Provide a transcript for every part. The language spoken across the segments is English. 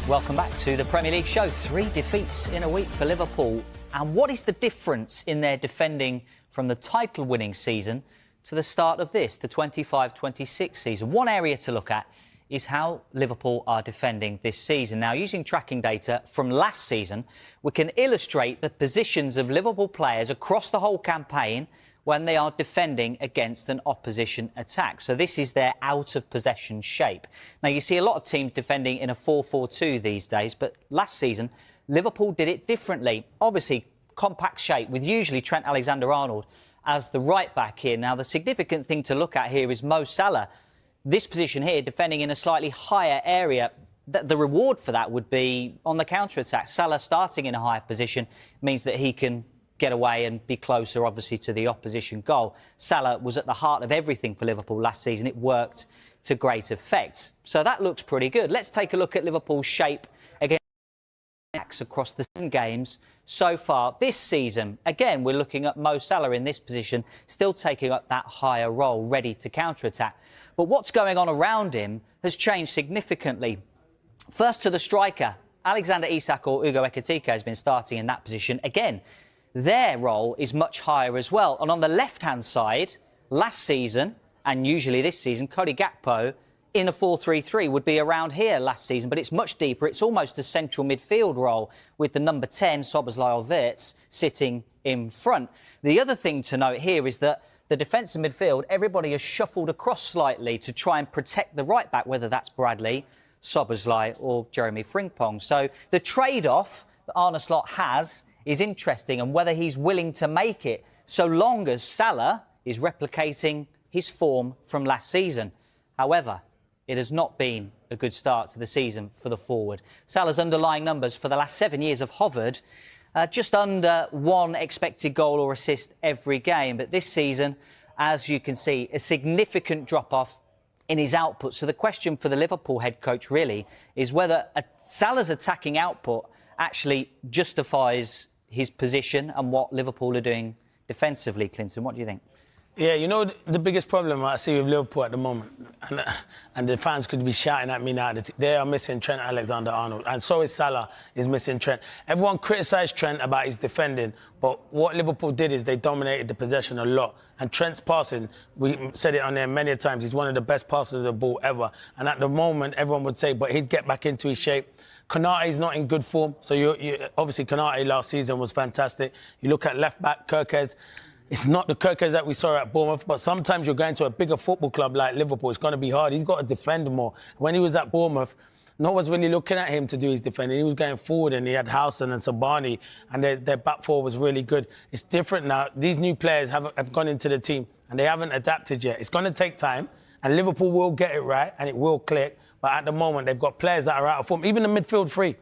Welcome back to the Premier League show. 3 defeats in a week for Liverpool. And what is the difference in their defending from the title-winning season to the start of this, the 25-26 season? One area to look at is how Liverpool are defending this season. Now, using tracking data from last season, we can illustrate the positions of Liverpool players across the whole campaign when they are defending against an opposition attack. So this is their out-of-possession shape. Now, you see a lot of teams defending in a 4-4-2 these days, but last season, Liverpool did it differently. Obviously, compact shape with usually Trent Alexander-Arnold as the right-back here. Now, the significant thing to look at here is Mo Salah. This position here, defending in a slightly higher area. The reward for that would be on the counter-attack. Salah starting in a higher position means that he can get away and be closer, obviously, to the opposition goal. Salah was at the heart of everything for Liverpool last season. It worked to great effect. So that looks pretty good. Let's take a look at Liverpool's shape against across the 7 games so far this season. Again, we're looking at Mo Salah in this position, still taking up that higher role, ready to counter-attack. But what's going on around him has changed significantly. First to the striker, Alexander Isak or Hugo Ekitike has been starting in that position. Again, their role is much higher as well. And on the left-hand side, last season, and usually this season, Cody Gakpo in a 4-3-3 would be around here last season, but it's much deeper. It's almost a central midfield role with the number 10, Szoboszlai or Wirtz, sitting in front. The other thing to note here is that the defensive midfield, everybody has shuffled across slightly to try and protect the right-back, whether that's Bradley, Szoboszlai or Jeremy Frimpong. So the trade-off that Arne Slot has is interesting, and whether he's willing to make it so long as Salah is replicating his form from last season. However, it has not been a good start to the season for the forward. Salah's underlying numbers for the last 7 years have hovered just under 1 expected goal or assist every game. But this season, as you can see, a significant drop-off in his output. So the question for the Liverpool head coach really is whether Salah's attacking output actually justifies his position and what Liverpool are doing defensively. Clinton, what do you think? Yeah, you know, the biggest problem I see with Liverpool at the moment, and the fans could be shouting at me now, they are missing Trent Alexander-Arnold, and so is Salah is missing Trent. Everyone criticised Trent about his defending, but what Liverpool did is they dominated the possession a lot. And Trent's passing, we said it on there many times, he's one of the best passers of the ball ever. And at the moment, everyone would say, but he'd get back into his shape. Konate's not in good form, so obviously Konate last season was fantastic. You look at left-back, Kirkez. It's not the Kirkez that we saw at Bournemouth, but sometimes you're going to a bigger football club like Liverpool. It's going to be hard. He's got to defend more. When he was at Bournemouth, no one's really looking at him to do his defending. He was going forward, and he had Haaland and Sabani, and their back four was really good. It's different now. These new players have gone into the team, and they haven't adapted yet. It's going to take time, and Liverpool will get it right, and it will click. But at the moment, they've got players that are out of form. Even the midfield three.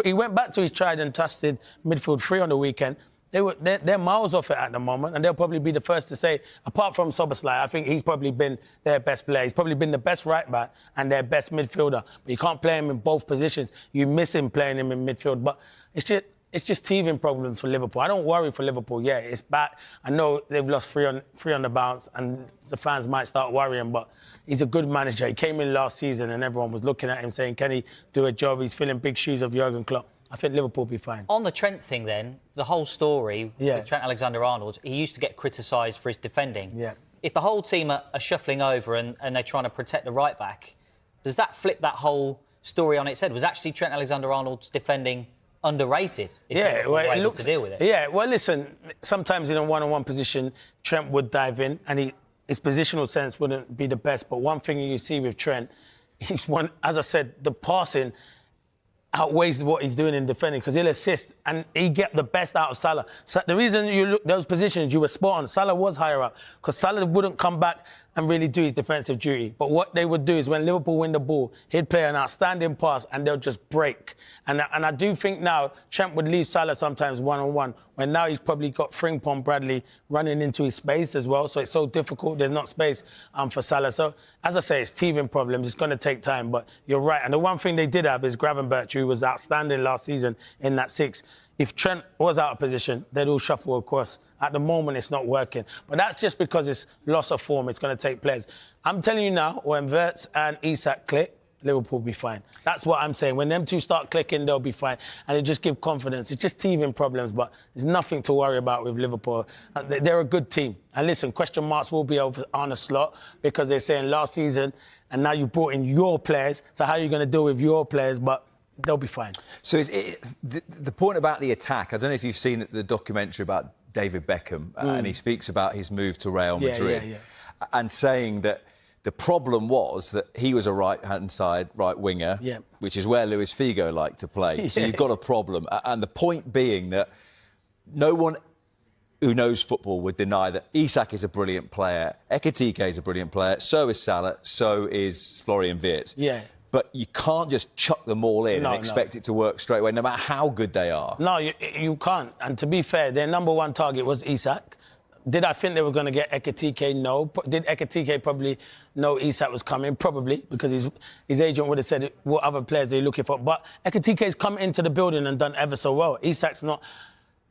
He went back to his tried and trusted midfield three on the weekend. They're miles off it at the moment, and they'll probably be the first to say, apart from Szoboszlai, I think he's probably been their best player. He's probably been the best right-back and their best midfielder. But you can't play him in both positions. You miss him playing him in midfield. But it's just teething problems for Liverpool. I don't worry for Liverpool. Yeah, it's bad. I know they've lost three on the bounce, and the fans might start worrying, but he's a good manager. He came in last season, and everyone was looking at him saying, can he do a job? He's filling big shoes of Jurgen Klopp. I think Liverpool will be fine. On the Trent thing then, the whole story with Trent Alexander-Arnold, he used to get criticised for his defending. Yeah. If the whole team are shuffling over and they're trying to protect the right-back, does that flip that whole story on its head? Was actually Trent Alexander-Arnold's defending underrated? Yeah, well, it looks to deal with it. Yeah, well, listen, sometimes in a one-on-one position, Trent would dive in, and his positional sense wouldn't be the best. But one thing you see with Trent, as I said, the passing outweighs what he's doing in defending, because he'll assist and he get the best out of Salah. So the reason you look those positions, you were spot on. Salah was higher up because Salah wouldn't come back and really do his defensive duty. But what they would do is when Liverpool win the ball, he'd play an outstanding pass and they'll just break. And I do think now Trent would leave Salah sometimes one-on-one, when now he's probably got Frimpong, Bradley running into his space as well. So it's so difficult. There's not space for Salah. So as I say, it's teething problems. It's going to take time, but you're right. And the one thing they did have is Gravenberch, who was outstanding last season in that 6. If Trent was out of position, they'd all shuffle across. At the moment, it's not working. But that's just because it's loss of form. It's going to take players. I'm telling you now, when Wirtz and Isak click, Liverpool will be fine. That's what I'm saying. When them two start clicking, they'll be fine. And it just gives confidence. It's just teething problems, but there's nothing to worry about with Liverpool. They're a good team. And listen, question marks will be over Arne Slot because they're saying last season, and now you brought in your players. So how are you going to deal with your players? But they'll be fine. So the point about the attack, I don't know if you've seen the documentary about David Beckham, and he speaks about his move to Real Madrid and saying that the problem was that he was a right-hand side right winger, which is where Luis Figo liked to play. So you've got a problem. And the point being that no one who knows football would deny that Isak is a brilliant player, Ekitike is a brilliant player, so is Salah, so is Florian Wirtz. Yeah. But you can't just chuck them all in and expect it to work straight away, no matter how good they are. No, you can't. And to be fair, their number one target was Isak. Did I think they were going to get Ekitike? No. Did Ekitike probably know Isak was coming? Probably, because his agent would have said what other players they're looking for. But Ekitike's come into the building and done ever so well. Isak's not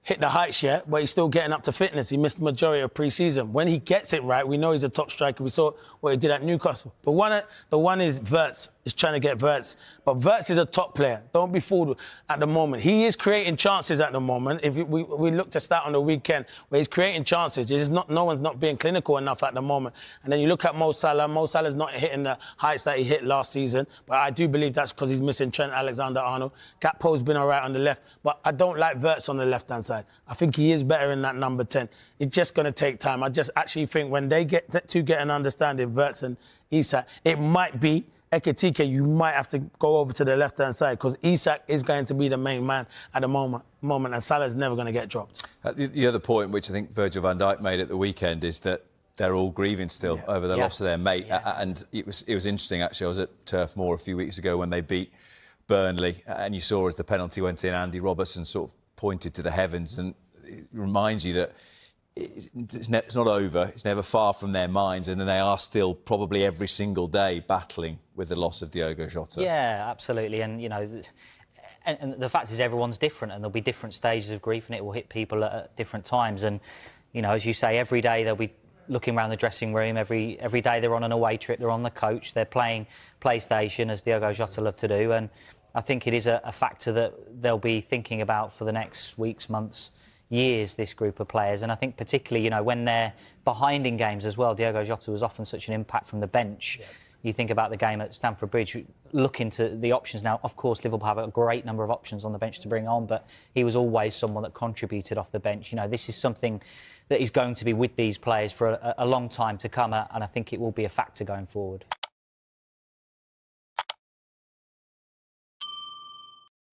hit the heights yet, but he's still getting up to fitness. He missed the majority of pre-season. When he gets it right, we know he's a top striker. We saw what he did at Newcastle. The one is Wirtz. Is trying to get Wirtz. But Wirtz is a top player. Don't be fooled at the moment. He is creating chances at the moment. If we look to start on the weekend where he's creating chances, no one's not being clinical enough at the moment. And then you look at Mo Salah. Mo Salah's not hitting the heights that he hit last season. But I do believe that's because he's missing Trent Alexander-Arnold. Gakpo's been all right on the left. But I don't like Wirtz on the left-hand side. I think he is better in that number 10. It's just going to take time. I just actually think when they get an understanding, Wirtz and Isak, it might be Ekitike, you might have to go over to the left-hand side because Isak is going to be the main man at the moment and Salah's never going to get dropped. The other point, which I think Virgil van Dijk made at the weekend, is that they're all grieving still over the loss of their mate. And it was interesting, actually. I was at Turf Moor a few weeks ago when they beat Burnley, and you saw as the penalty went in, Andy Robertson sort of pointed to the heavens, and it reminds you that it's not over. It's never far from their minds, and then they are still probably every single day battling with the loss of Diogo Jota. Yeah, absolutely. And, you know, and the fact is everyone's different and there'll be different stages of grief and it will hit people at different times. And, you know, as you say, every day they'll be looking around the dressing room. Every day they're on an away trip, they're on the coach, they're playing PlayStation, as Diogo Jota loved to do. And I think it is a factor that they'll be thinking about for the next weeks, months, years, this group of players. And I think particularly, you know, when they're behind in games as well, Diogo Jota was often such an impact from the bench. Yeah. You think about the game at Stamford Bridge, look into the options now. Of course, Liverpool have a great number of options on the bench to bring on, but he was always someone that contributed off the bench. You know, this is something that is going to be with these players for a long time to come, and I think it will be a factor going forward.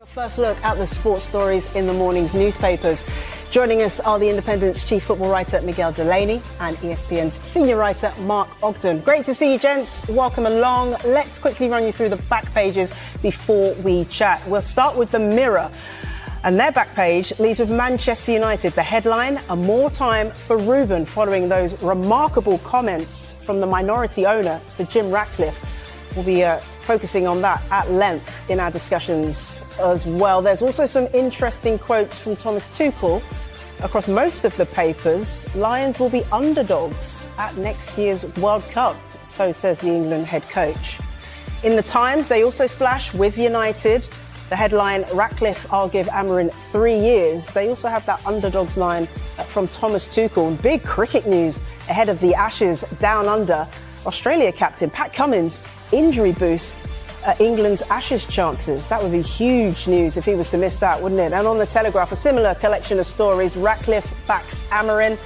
First look at the sports stories in the morning's newspapers. Joining us are The Independent's chief football writer Miguel Delaney and ESPN's senior writer Mark Ogden. Great to see you, gents. Welcome along. Let's quickly run you through the back pages before we chat. We'll start with the Mirror. And their back page leads with Manchester United. The headline, a more time for Ruben, following those remarkable comments from the minority owner, Sir Jim Ratcliffe. We'll be focusing on that at length in our discussions as well. There's also some interesting quotes from Thomas Tuchel across most of the papers. Lions will be underdogs at next year's World Cup, so says the England head coach. In the Times, they also splash with United. The headline, Ratcliffe, I'll give Amorim 3 years. They also have that underdogs line from Thomas Tuchel. Big cricket news ahead of the Ashes down under. Australia captain Pat Cummins, injury boost England's Ashes chances. That would be huge news if he was to miss that, wouldn't it? And on the Telegraph, a similar collection of stories. Ratcliffe backs Amorim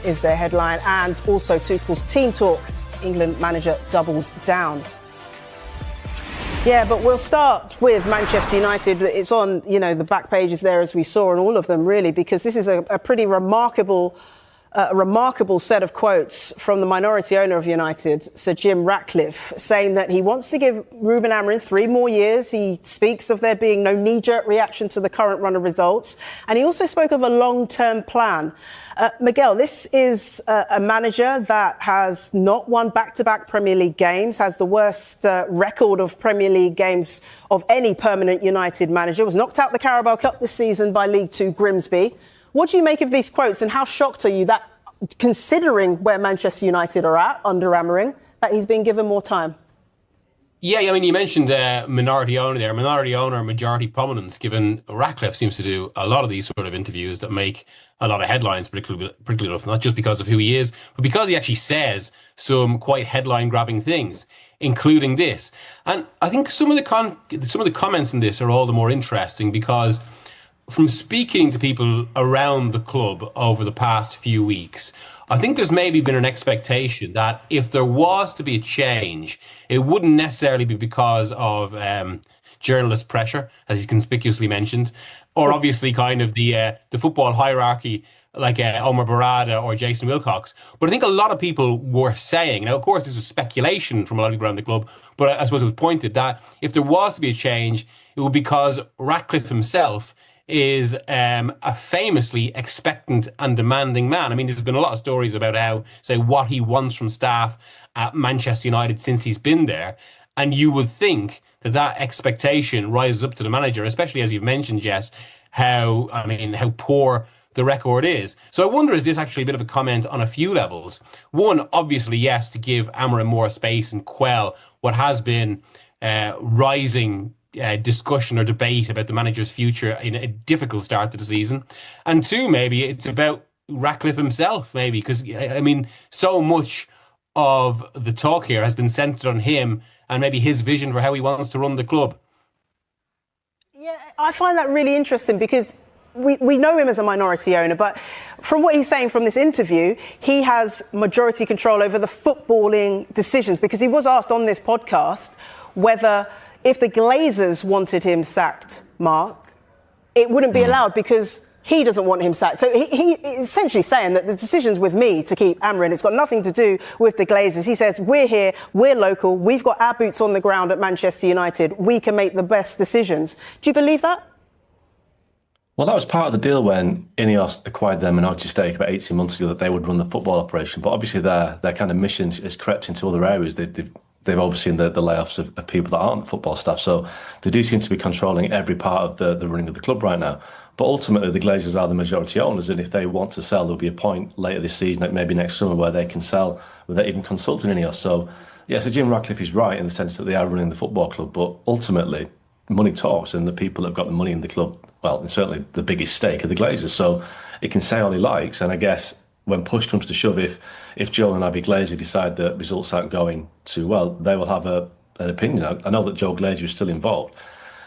is their headline, and also Tuchel's team talk. England manager doubles down. Yeah, but we'll start with Manchester United. It's on, you know, the back pages there, as we saw, on all of them, really, because this is a pretty remarkable set of quotes from the minority owner of United, Sir Jim Ratcliffe, saying that he wants to give Ruben Amorim 3 more years. He speaks of there being no knee-jerk reaction to the current run of results. And he also spoke of a long-term plan. Miguel, this is a manager that has not won back-to-back Premier League games, has the worst record of Premier League games of any permanent United manager, was knocked out the Carabao Cup this season by League Two Grimsby. What do you make of these quotes, and how shocked are you that, considering where Manchester United are at under Amorim, that he's been given more time? Yeah, I mean, you mentioned minority owner there. Minority owner, majority prominence, given Ratcliffe seems to do a lot of these sort of interviews that make a lot of headlines, particularly enough, not just because of who he is, but because he actually says some quite headline-grabbing things, including this. And I think some of the comments in this are all the more interesting because from speaking to people around the club over the past few weeks, I think there's maybe been an expectation that if there was to be a change, it wouldn't necessarily be because of journalist pressure, as he's conspicuously mentioned, or obviously kind of the football hierarchy like Omar Barada or Jason Wilcox. But I think a lot of people were saying, now of course this was speculation from a lot of people around the club, but I suppose it was pointed that if there was to be a change, it would be because Ratcliffe himself is a famously expectant and demanding man. I mean, there's been a lot of stories about how, say, what he wants from staff at Manchester United since he's been there. And you would think that that expectation rises up to the manager, especially as you've mentioned, Jess, how poor the record is. So I wonder, is this actually a bit of a comment on a few levels? One, obviously, yes, to give Amorim more space and quell what has been rising discussion or debate about the manager's future in a difficult start to the season. And two, maybe it's about Ratcliffe himself, maybe, because, I mean, so much of the talk here has been centred on him and maybe his vision for how he wants to run the club. Yeah, I find that really interesting because we know him as a minority owner, but from what he's saying from this interview, he has majority control over the footballing decisions, because he was asked on this podcast whether if the Glazers wanted him sacked, Mark, it wouldn't be allowed because he doesn't want him sacked. So he essentially saying that the decision's with me to keep Amorim. It's got nothing to do with the Glazers. He says, we're here, we're local, we've got our boots on the ground at Manchester United. We can make the best decisions. Do you believe that? Well, that was part of the deal when Ineos acquired their minority stake about 18 months ago, that they would run the football operation. But obviously their kind of mission has crept into other areas. They've overseen the layoffs of people that aren't football staff. So they do seem to be controlling every part of the running of the club right now. But ultimately, the Glazers are the majority owners. And if they want to sell, there'll be a point later this season, like maybe next summer, where they can sell without even consulting Ineos. So, yeah, so Jim Ratcliffe is right in the sense that they are running the football club. But ultimately, money talks, and the people that have got the money in the club, well, and certainly the biggest stake are the Glazers. So he can say all he likes. And I guess when push comes to shove, if Joe and Abby Glazer decide that results aren't going too well, they will have an opinion. I know that Joe Glazer is still involved.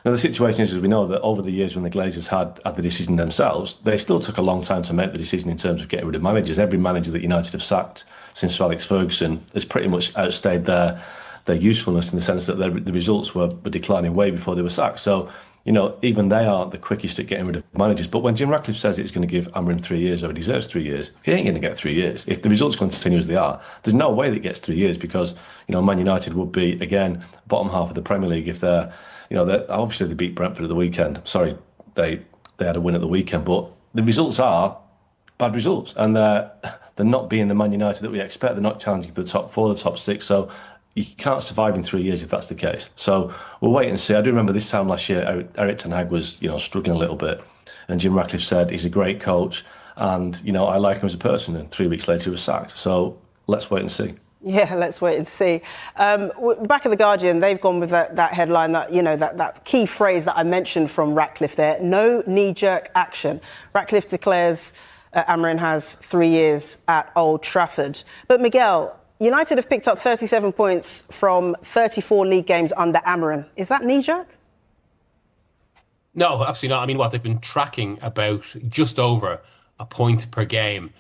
Now, the situation is, as we know, that over the years when the Glazers had the decision themselves, they still took a long time to make the decision in terms of getting rid of managers. Every manager that United have sacked since Sir Alex Ferguson has pretty much outstayed their usefulness, in the sense that the results were declining way before they were sacked. So, you know, even they aren't the quickest at getting rid of managers. But when Jim Ratcliffe says it's going to give Amorim 3 years, or he deserves 3 years, he ain't going to get 3 years. If the results continue as they are, there's no way that he gets 3 years, because, you know, Man United would be, again, bottom half of the Premier League if they're, you know, obviously they beat Brentford at the weekend. Sorry, they had a win at the weekend, but the results are bad results, and they're not being the Man United that we expect. They're not challenging for the top four, the top six. So you can't survive in 3 years if that's the case. So we'll wait and see. I do remember this time last year, Erik ten Hag was, you know, struggling a little bit, and Jim Ratcliffe said he's a great coach, and, you know, I like him as a person. And 3 weeks later, he was sacked. So let's wait and see. Yeah, let's wait and see. Back at The Guardian, they've gone with that headline, that, you know, that key phrase that I mentioned from Ratcliffe there: no knee-jerk action. Ratcliffe declares Amorim has 3 years at Old Trafford. But Miguel, United have picked up 37 points from 34 league games under Amorim. Is that knee-jerk? No, absolutely not. I mean, they've been tracking about just over a point per game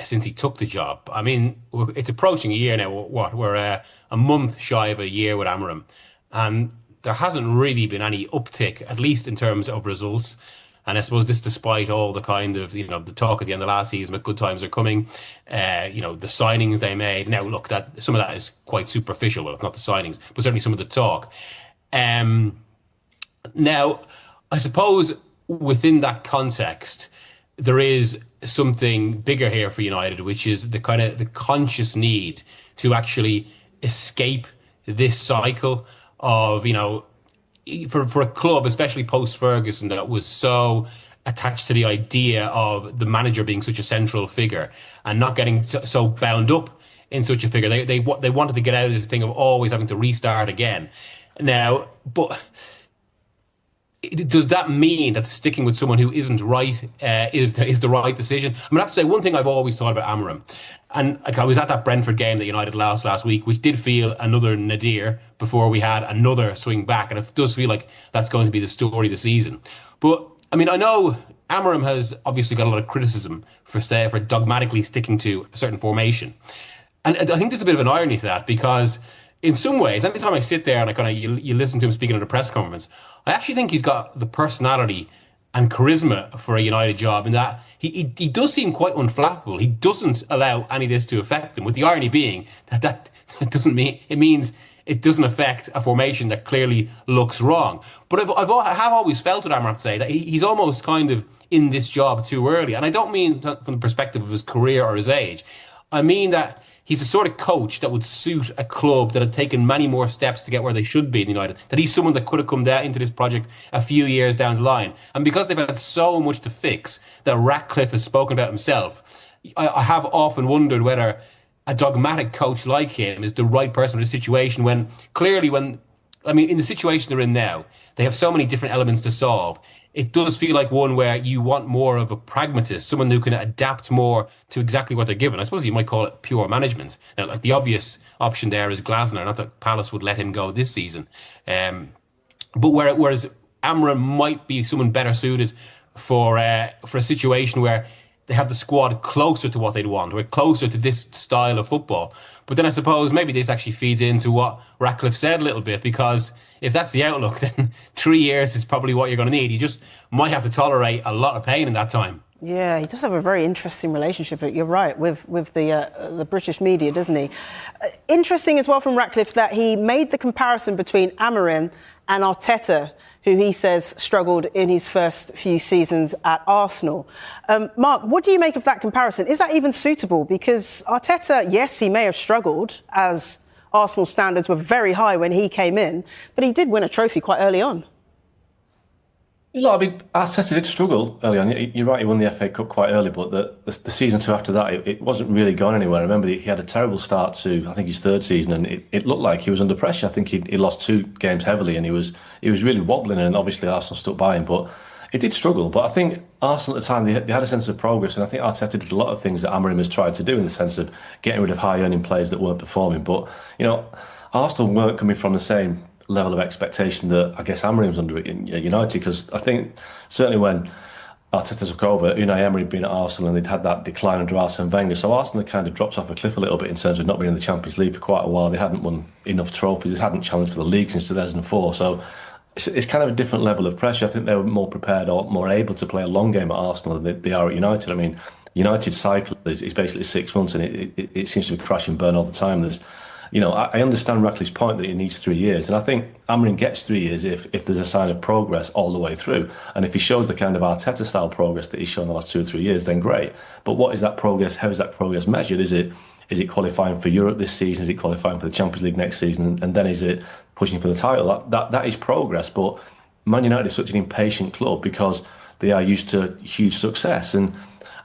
since he took the job. I mean, it's approaching a year now. We're a month shy of a year with Amorim, and there hasn't really been any uptick, at least in terms of results. And I suppose this, despite all the kind of, you know, the talk at the end of last season that good times are coming, you know, the signings they made. Now, look, that some of that is quite superficial. Well, it's not the signings, but certainly some of the talk. Now, I suppose within that context, there is something bigger here for United, which is the kind of the conscious need to actually escape this cycle of, you know, for a club, especially post-Ferguson, that was so attached to the idea of the manager being such a central figure and not getting so bound up in such a figure. They wanted to get out of this thing of always having to restart again. Now, but does that mean that sticking with someone who isn't right is the right decision? I have to say, one thing I've always thought about Amorim, and I was at that Brentford game that United lost last week, which did feel another nadir before we had another swing back, and it does feel like that's going to be the story of the season. But I know Amorim has obviously got a lot of criticism for dogmatically sticking to a certain formation, and I think there's a bit of an irony to that, because in some ways, every time I sit there and you listen to him speaking at a press conference, I actually think he's got the personality and charisma for a United job, in that he does seem quite unflappable. He doesn't allow any of this to affect him, with the irony being that doesn't mean it means it doesn't affect a formation that clearly looks wrong. But I have always felt with Amorim, I have to say, that he's almost kind of in this job too early. And I don't mean from the perspective of his career or his age. I mean that he's the sort of coach that would suit a club that had taken many more steps to get where they should be in United. That he's someone that could have come down into this project a few years down the line. And because they've had so much to fix, that Ratcliffe has spoken about himself, I have often wondered whether a dogmatic coach like him is the right person for the situation, when clearly in the situation they're in now, they have so many different elements to solve. It does feel like one where you want more of a pragmatist, someone who can adapt more to exactly what they're given. I suppose you might call it pure management. Now, like, the obvious option there is Glasner. Not that Palace would let him go this season. But whereas Amorim might be someone better suited for a situation where they have the squad closer to what they'd want, or closer to this style of football. But then I suppose maybe this actually feeds into what Ratcliffe said a little bit, because if that's the outlook, then 3 years is probably what you're going to need. You just might have to tolerate a lot of pain in that time. Yeah, he does have a very interesting relationship, you're right, with the British media, doesn't he? Interesting as well from Ratcliffe that he made the comparison between Amorim and Arteta, who he says struggled in his first few seasons at Arsenal. Mark, what do you make of that comparison? Is that even suitable? Because Arteta, yes, he may have struggled, as Arsenal standards were very high when he came in, but he did win a trophy quite early on. Arteta did struggle early on. You're right, he won the FA Cup quite early, but the season two after that, it wasn't really going anywhere. I remember he had a terrible start to, I think, his third season, and it looked like he was under pressure. I think he lost 2 games heavily, and he was really wobbling, and obviously Arsenal stuck by him. But it did struggle. But I think Arsenal at the time, they had a sense of progress, and I think Arteta did a lot of things that Amorim has tried to do, in the sense of getting rid of high-earning players that weren't performing. But, Arsenal weren't coming from the same level of expectation that I guess Amorim's under at United, because I think certainly when Arteta took over, Unai Emery had been at Arsenal and they'd had that decline under Arsene Wenger, so Arsenal kind of dropped off a cliff a little bit in terms of not being in the Champions League for quite a while. They hadn't won enough trophies, they hadn't challenged for the league since 2004, so it's kind of a different level of pressure. I think they were more prepared or more able to play a long game at Arsenal than they are at United. United's cycle is basically 6 months, and it seems to be crash and burn all the time. I understand Ratcliffe's point that he needs 3 years, and I think Amorim gets 3 years if there's a sign of progress all the way through, and if he shows the kind of Arteta-style progress that he's shown the last 2 or 3 years, then great. But what is that progress? How is that progress measured? Is it qualifying for Europe this season? Is it qualifying for the Champions League next season? And then is it pushing for the title? That is progress. But Man United is such an impatient club because they are used to huge success, and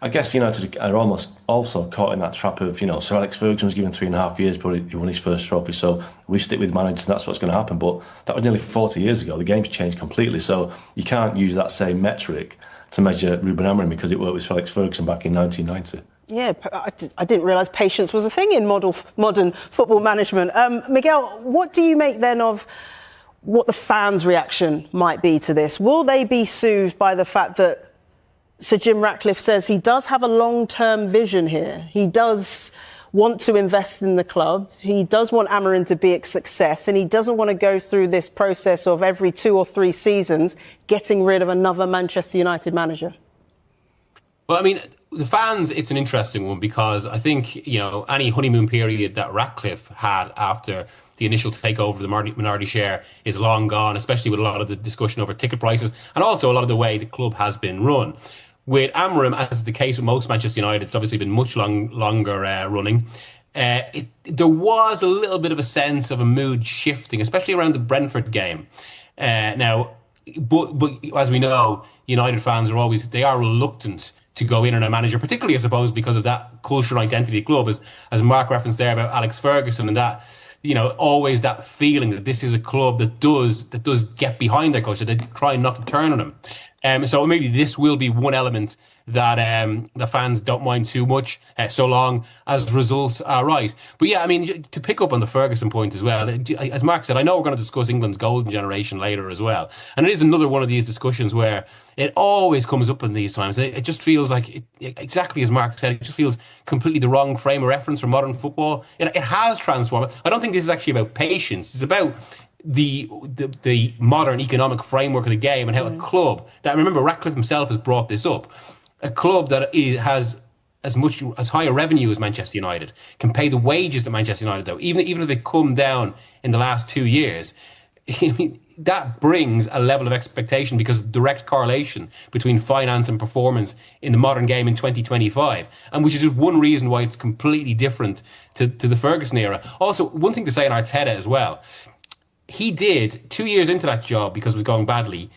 I guess United are almost also caught in that trap of, Sir Alex Ferguson was given 3.5 years before he won his first trophy, so we stick with managers and that's what's going to happen. But that was nearly 40 years ago. The game's changed completely, so you can't use that same metric to measure Ruben Amorim because it worked with Sir Alex Ferguson back in 1990. Yeah, I didn't realise patience was a thing in modern football management. Miguel, what do you make then of what the fans' reaction might be to this? Will they be soothed by the fact that Sir Jim Ratcliffe says he does have a long-term vision here? He does want to invest in the club. He does want Amorim to be a success, and he doesn't want to go through this process of every 2 or 3 seasons getting rid of another Manchester United manager. Well, the fans, it's an interesting one, because I think, any honeymoon period that Ratcliffe had after the initial takeover of the minority share is long gone, especially with a lot of the discussion over ticket prices and also a lot of the way the club has been run. With Amorim, as is the case with most Manchester United, it's obviously been much longer running. There was a little bit of a sense of a mood shifting, especially around the Brentford game. But as we know, United fans are reluctant to go in on a manager, particularly, I suppose, because of that culture and identity of the club, as Mark referenced there about Alex Ferguson, and that, always that feeling that this is a club that does get behind their coach, that they try not to turn on him. So maybe this will be one element that the fans don't mind too much, so long as results are right. But yeah, I mean, to pick up on the Ferguson point as well, as Mark said, I know we're going to discuss England's golden generation later as well. And it is another one of these discussions where it always comes up in these times. It just feels like, exactly as Mark said, it just feels completely the wrong frame of reference for modern football. It has transformed. I don't think this is actually about patience. It's about the modern economic framework of the game, and how a club that, remember, Ratcliffe himself has brought this up, a club that has as high a revenue as Manchester United can pay the wages that Manchester United do, even if they come down in the last 2 years. I mean, that brings a level of expectation, because of direct correlation between finance and performance in the modern game in 2025, and which is just one reason why it's completely different to the Ferguson era. Also, one thing to say on Arteta as well, he did 2 years into that job, because it was going badly,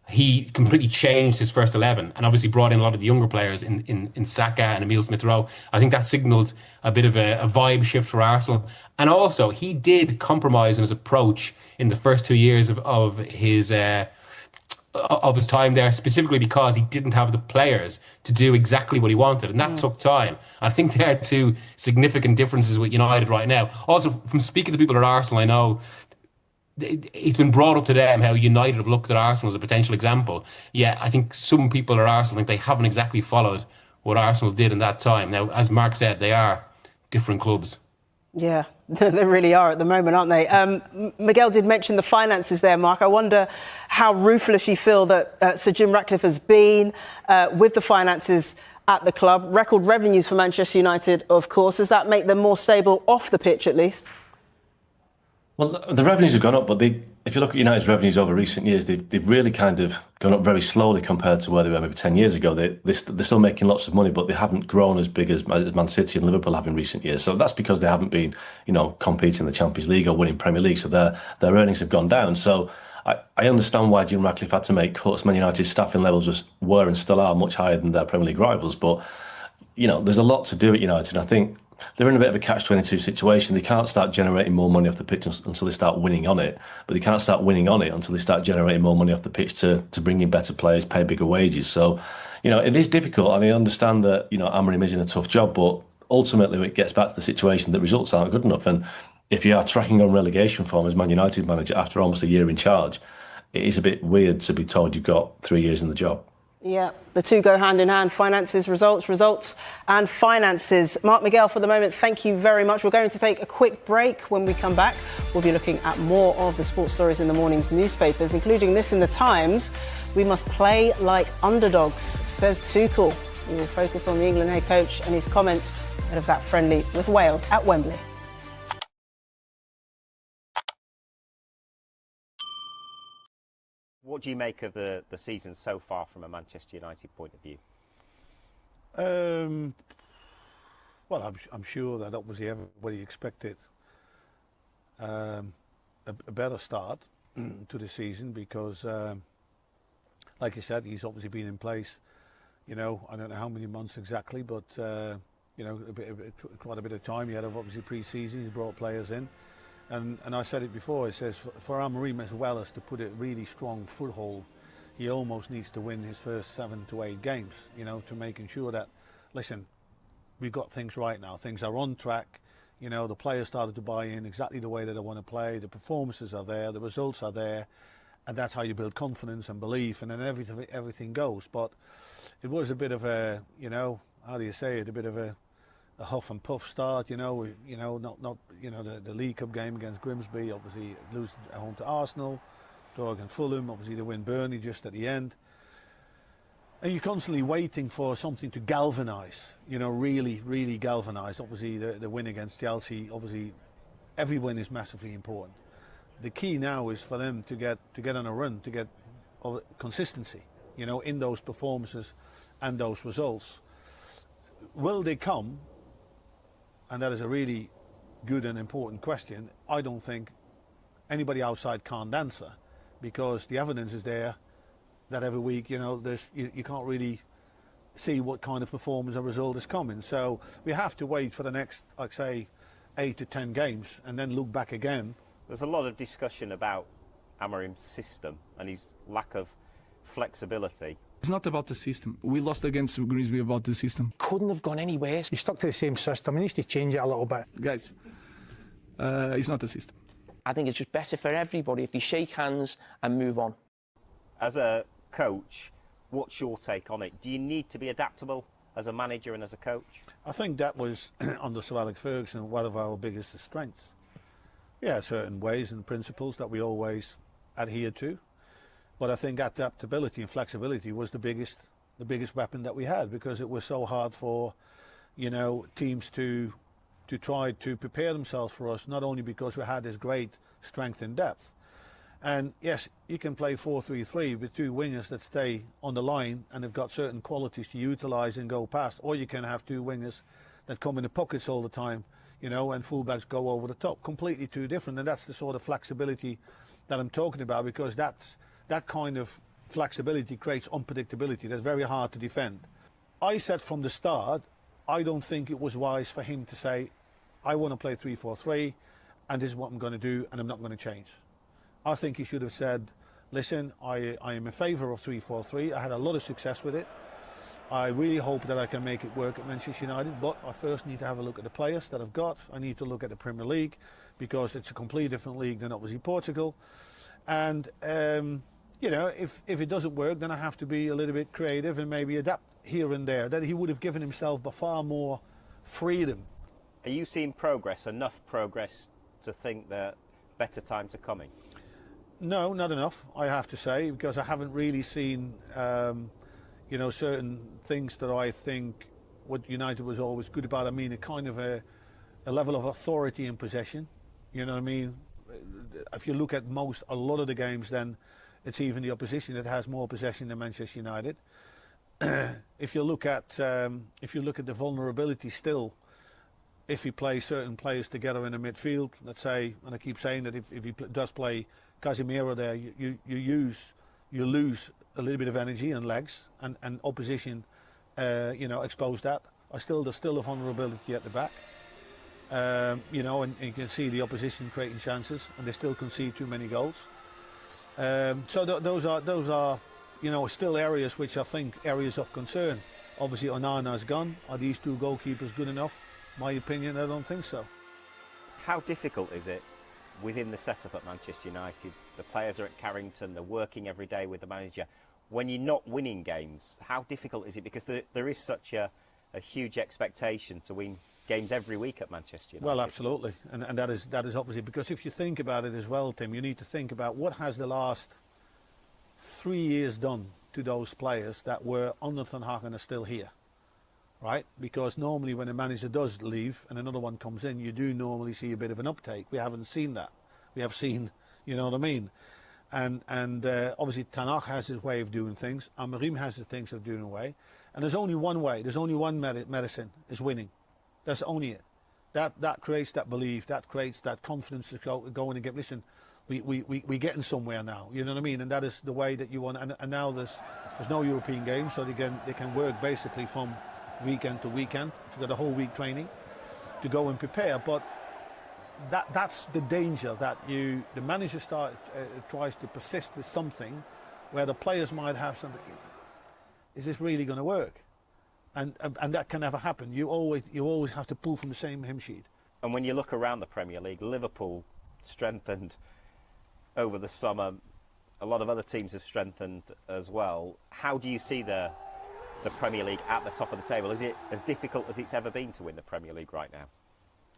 he completely changed his first 11 and obviously brought in a lot of the younger players in Saka and Emile Smith-Rowe. I think that signalled a bit of a vibe shift for Arsenal. And also, he did compromise in his approach in the first 2 years of his time there, specifically because he didn't have the players to do exactly what he wanted, and that took time. I think there are two significant differences with United right now. Also, from speaking to people at Arsenal, I know it's been brought up to them how United have looked at Arsenal as a potential example. Yeah, I think some people at Arsenal think they haven't exactly followed what Arsenal did in that time. Now, as Mark said, they are different clubs. Yeah, they really are at the moment, aren't they? Miguel did mention the finances there, Mark. I wonder how ruthless you feel that Sir Jim Ratcliffe has been with the finances at the club. Record revenues for Manchester United, of course. Does that make them more stable off the pitch, at least? Well, the revenues have gone up, but if you look at United's revenues over recent years, they've really kind of gone up very slowly compared to where they were maybe 10 years ago. They're still making lots of money, but they haven't grown as big as Man City and Liverpool have in recent years. So that's because they haven't been, competing in the Champions League or winning Premier League. So their earnings have gone down. So I understand why Jim Ratcliffe had to make cuts. Man United's staffing levels were and still are much higher than their Premier League rivals. But, there's a lot to do at United. I think they're in a bit of a catch-22 situation. They can't start generating more money off the pitch until they start winning on it. But they can't start winning on it until they start generating more money off the pitch to bring in better players, pay bigger wages. So, it is difficult. And I understand that, Amorim is in a tough job. But ultimately, it gets back to the situation that results aren't good enough. And if you are tracking on relegation form as Man United manager after almost a year in charge, it is a bit weird to be told you've got 3 years in the job. Yeah, the two go hand in hand. Finances, results and finances. Mark, Miguel, for the moment, thank you very much. We're going to take a quick break. When we come back, we'll be looking at more of the sports stories in the morning's newspapers, including this in the Times. We must play like underdogs, says Tuchel. We will focus on the England head coach and his comments ahead of that friendly with Wales at Wembley. What do you make of the season so far from a Manchester United point of view? Well, I'm sure that obviously everybody expected a better start to the season because, like you said, he's obviously been in place, I don't know how many months exactly, but, quite a bit of time. He had obviously pre-season, he's brought players in. And I said it before, it says for Amorim as well as to put a really strong foothold, he almost needs to win his first 7 to 8 games, to making sure that, listen, we've got things right now. Things are on track. The players started to buy in exactly the way that they want to play. The performances are there. The results are there. And that's how you build confidence and belief. And then everything goes. But it was a bit of a, how do you say it, a bit of a huff and puff start, not the League Cup game against Grimsby, obviously lose at home to Arsenal, draw against Fulham, obviously they win Burnley just at the end. And you're constantly waiting for something to galvanise, really galvanise. Obviously the win against Chelsea, obviously every win is massively important. The key now is for them to get on a run, to get consistency, in those performances and those results. Will they come? And that is a really good and important question. I don't think anybody outside can't answer because the evidence is there that every week, you can't really see what kind of performance or result is coming. So we have to wait for the next, like say, 8 to 10 games and then look back again. There's a lot of discussion about Amorim's system and his lack of flexibility. It's not about the system. We lost against Grimsby about the system. Couldn't have gone anywhere. He stuck to the same system. He needs to change it a little bit. Guys, it's not a system. I think it's just better for everybody if they shake hands and move on. As a coach, what's your take on it? Do you need to be adaptable as a manager and as a coach? I think that was, under Sir Alex Ferguson, one of our biggest strengths. Yeah, certain ways and principles that we always adhere to. But I think adaptability and flexibility was the biggest weapon that we had, because it was so hard for, you know, teams to try to prepare themselves for us, not only because we had this great strength and depth. And yes, you can play 4-3-3 with 2 wingers that stay on the line and have got certain qualities to utilise and go past, or you can have 2 wingers that come in the pockets all the time, you know, and fullbacks go over the top. Completely two different, and that's the sort of flexibility that I'm talking about, because that kind of flexibility creates unpredictability. That's very hard to defend. I said from the start, I don't think it was wise for him to say, I want to play 3-4-3 and this is what I'm going to do and I'm not going to change. I think he should have said, listen, I am in favour of 3-4-3. I had a lot of success with it. I really hope that I can make it work at Manchester United, but I first need to have a look at the players that I've got. I need to look at the Premier League, because it's a completely different league than obviously Portugal. And you know, if it doesn't work, then I have to be a little bit creative and maybe adapt here and there. That he would have given himself by far more freedom. Are you seeing progress, enough progress to think that better times are coming? No, not enough, I have to say, because I haven't really seen, you know, certain things that I think what United was always good about. I mean, a kind of a level of authority in possession. You know what I mean? If you look at a lot of the games, then it's even the opposition that has more possession than Manchester United. If you look at the vulnerability still, if he plays certain players together in the midfield, let's say, and I keep saying that if he does play Casemiro there, you lose a little bit of energy and legs, and opposition, you know, expose that. There's still a vulnerability at the back, you know, and you can see the opposition creating chances, and they still concede too many goals. So those are, you know, still areas which I think areas of concern. Obviously, Onana's gone. Are these 2 goalkeepers good enough? My opinion, I don't think so. How difficult is it within the setup at Manchester United? The players are at Carrington, they're working every day with the manager. When you're not winning games, how difficult is it? Because there is such a huge expectation to win games every week at Manchester United. Well, absolutely, and that is obviously, because if you think about it as well, Tim, you need to think about what has the last 3 years done to those players that were under Ten Hag and are still here, right? Because normally when a manager does leave and another one comes in, you do normally see a bit of an uptake. We haven't seen that. We have seen, you know what I mean? And obviously Ten Hag has his way of doing things. Amorim has his things of doing away. And there's only one way. There's only one medicine, is winning. That's only it. That creates that belief. That creates that confidence to go in and get. Listen, we're getting somewhere now. You know what I mean? And that is the way that you want. And now there's no European games, so they can work basically from weekend to weekend. So you've got a whole week training to go and prepare. But that's the danger, that the manager tries to persist with something where the players might have something. Is this really going to work? And that can never happen. You always have to pull from the same hymn sheet. And when you look around the Premier League, Liverpool strengthened over the summer. A lot of other teams have strengthened as well. How do you see the Premier League at the top of the table? Is it as difficult as it's ever been to win the Premier League right now?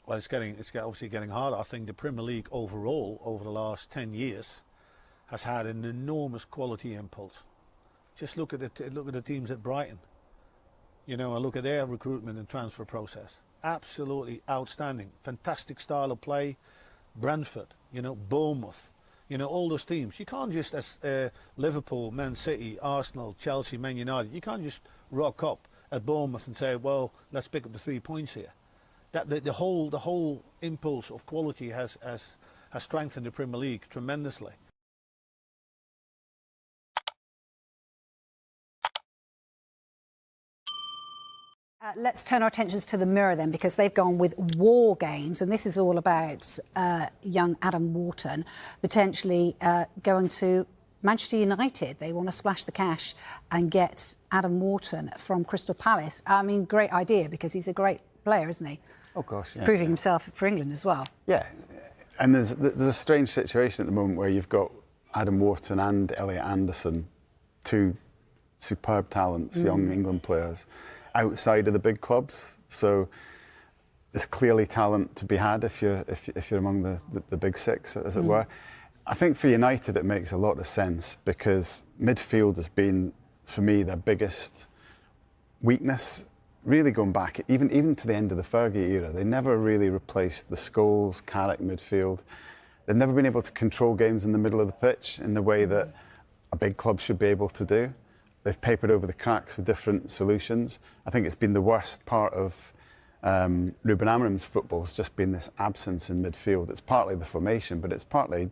Well, it's obviously getting harder. I think the Premier League overall, over the last 10 years, has had an enormous quality impulse. Just look at the teams at Brighton. You know, and look at their recruitment and transfer process. Absolutely outstanding. Fantastic style of play. Brentford, you know, Bournemouth, you know, all those teams. You can't just, as Liverpool, Man City, Arsenal, Chelsea, Man United, you can't just rock up at Bournemouth and say, well, let's pick up the 3 points here. The whole impulse of quality has strengthened the Premier League tremendously. Let's turn our attentions to the Mirror then, because they've gone with war games, and this is all about young Adam Wharton potentially going to Manchester United. They want to splash the cash and get Adam Wharton from Crystal Palace. I mean, great idea, because he's a great player, isn't he? Oh, gosh, yeah. Proving himself for England as well. Yeah, and there's a strange situation at the moment where you've got Adam Wharton and Elliot Anderson, two superb talents, young England players, outside of the big clubs. So there's clearly talent to be had if you're among the big six, as it were. I think for United it makes a lot of sense, because midfield has been, for me, their biggest weakness, really going back even to the end of the Fergie era. They never really replaced the Scholes, Carrick midfield. They've never been able to control games in the middle of the pitch in the way that a big club should be able to do. They've papered over the cracks with different solutions. I think it's been the worst part of Ruben Amorim's football, has just been this absence in midfield. It's partly the formation, but it's partly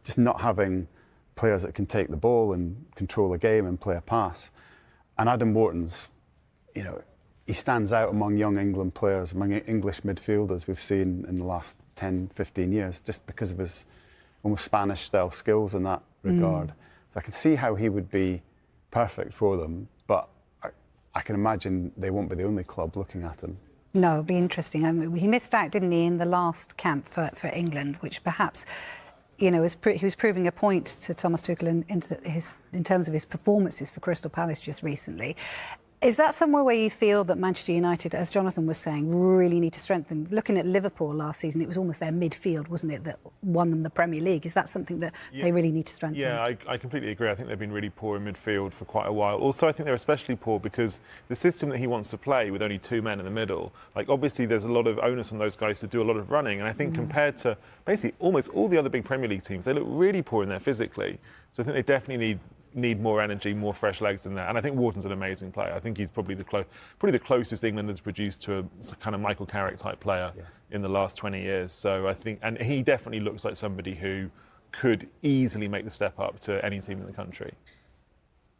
just not having players that can take the ball and control the game and play a pass. And Adam Wharton's, he stands out among young England players, among English midfielders we've seen in the last 10, 15 years, just because of his almost Spanish-style skills in that regard. So I can see how he would be perfect for them, but I can imagine they won't be the only club looking at him. No, it'll be interesting. I mean, he missed out, didn't he, in the last camp for England, which perhaps, he was proving a point to Thomas Tuchel in terms of his performances for Crystal Palace just recently. Is that somewhere where you feel that Manchester United, as Jonathan was saying, really need to strengthen? Looking at Liverpool last season, it was almost their midfield, wasn't it, that won them the Premier League? Is that something that they really need to strengthen? Yeah, I completely agree. I think they've been really poor in midfield for quite a while. Also, I think they're especially poor because the system that he wants to play with only two men in the middle, obviously there's a lot of onus on those guys to do a lot of running. And I think compared to basically almost all the other big Premier League teams, they look really poor in there physically. So I think they definitely need more energy, more fresh legs than that. And I think Wharton's an amazing player. I think he's probably the closest England has produced to a kind of Michael Carrick type player in the last 20 years. So I think, and he definitely looks like somebody who could easily make the step up to any team in the country.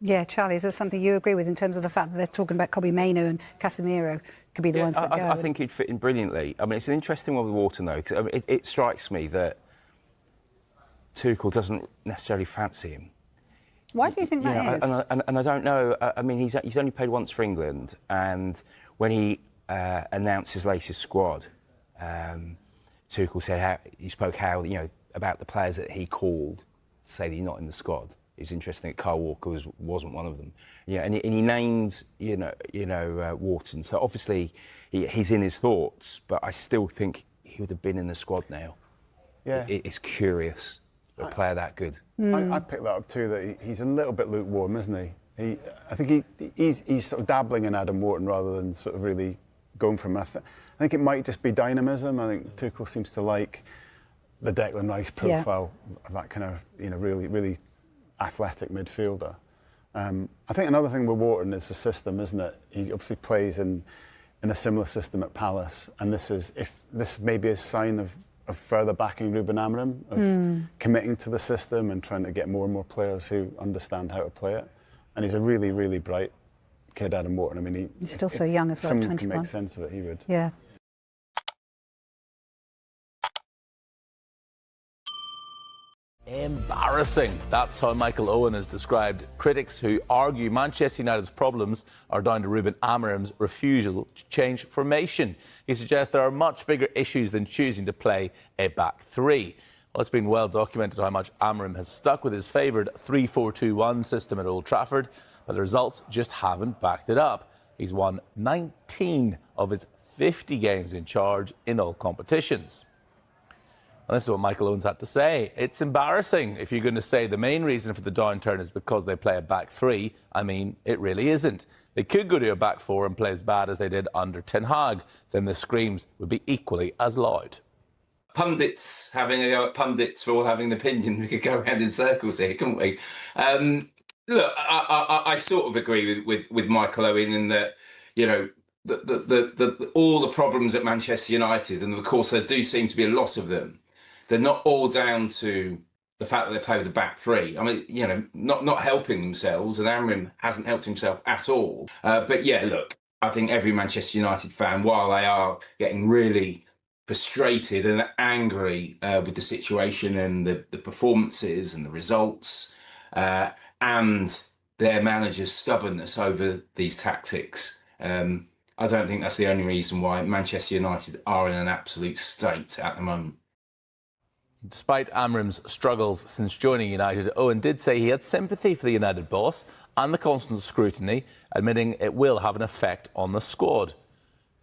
Yeah, Charlie, is there something you agree with in terms of the fact that they're talking about Kobbie Mainoo and Casemiro could be the ones that go? I think he'd fit in brilliantly. I mean, it's an interesting one with Wharton, though, because it strikes me that Tuchel doesn't necessarily fancy him. Why do you think that is? And I don't know. I mean, he's only played once for England, and when he announced his latest squad, Tuchel said he spoke about the players that he called to say that he's not in the squad. It's interesting that Kyle Walker wasn't one of them. Yeah, and he named Wharton. So obviously he's in his thoughts, but I still think he would have been in the squad now. Yeah, it's curious. A player that good. I'd pick that up too, that he's a little bit lukewarm, isn't he? I think he's sort of dabbling in Adam Wharton rather than sort of really going for him. I think it might just be dynamism. I think Tuchel seems to like the Declan Rice profile of that kind of, really, really athletic midfielder. I think another thing with Wharton is the system, isn't it? He obviously plays in a similar system at Palace, and this may be a sign of further backing Ruben Amorim, of committing to the system and trying to get more and more players who understand how to play it. And he's a really, really bright kid, Adam Wharton. I mean, he's still so young as well, 21. Someone can make sense of it, he would. Yeah. Embarrassing. That's how Michael Owen has described critics who argue Manchester United's problems are down to Ruben Amorim's refusal to change formation. He suggests there are much bigger issues than choosing to play a back three. Well, it's been well documented how much Amorim has stuck with his favoured 3-4-2-1 system at Old Trafford, but the results just haven't backed it up. He's won 19 of his 50 games in charge in all competitions. And this is what Michael Owen's had to say. It's embarrassing if you're going to say the main reason for the downturn is because they play a back three. I mean, it really isn't. They could go to a back four and play as bad as they did under Ten Hag. Then the screams would be equally as loud. Pundits having a go at pundits for all having an opinion. We could go around in circles here, couldn't we? Look, I sort of agree with Michael Owen in that, all the problems at Manchester United, and of course there do seem to be a lot of them, they're not all down to the fact that they play with a back three. I mean, not helping themselves, and Amorim hasn't helped himself at all. But yeah, look, I think every Manchester United fan, while they are getting really frustrated and angry with the situation and the performances and the results and their manager's stubbornness over these tactics, I don't think that's the only reason why Manchester United are in an absolute state at the moment. Despite Amorim's struggles since joining United, Owen did say he had sympathy for the United boss and the constant scrutiny, admitting it will have an effect on the squad.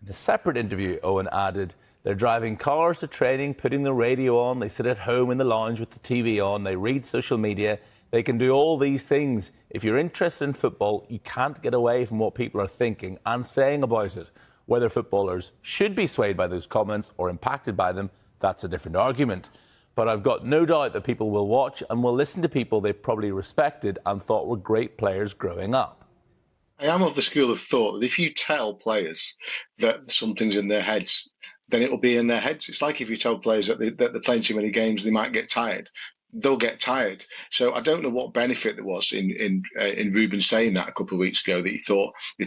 In a separate interview, Owen added, "They're driving cars to training, putting the radio on, they sit at home in the lounge with the TV on, they read social media, they can do all these things. If you're interested in football, you can't get away from what people are thinking and saying about it. Whether footballers should be swayed by those comments or impacted by them, that's a different argument. But I've got no doubt that people will watch and will listen to people they probably respected and thought were great players growing up." I am of the school of thought that if you tell players that something's in their heads, then it'll be in their heads. It's like if you tell players that they're playing too many games, they might get tired. They'll get tired. So I don't know what benefit there was in Ruben saying that a couple of weeks ago, that he thought the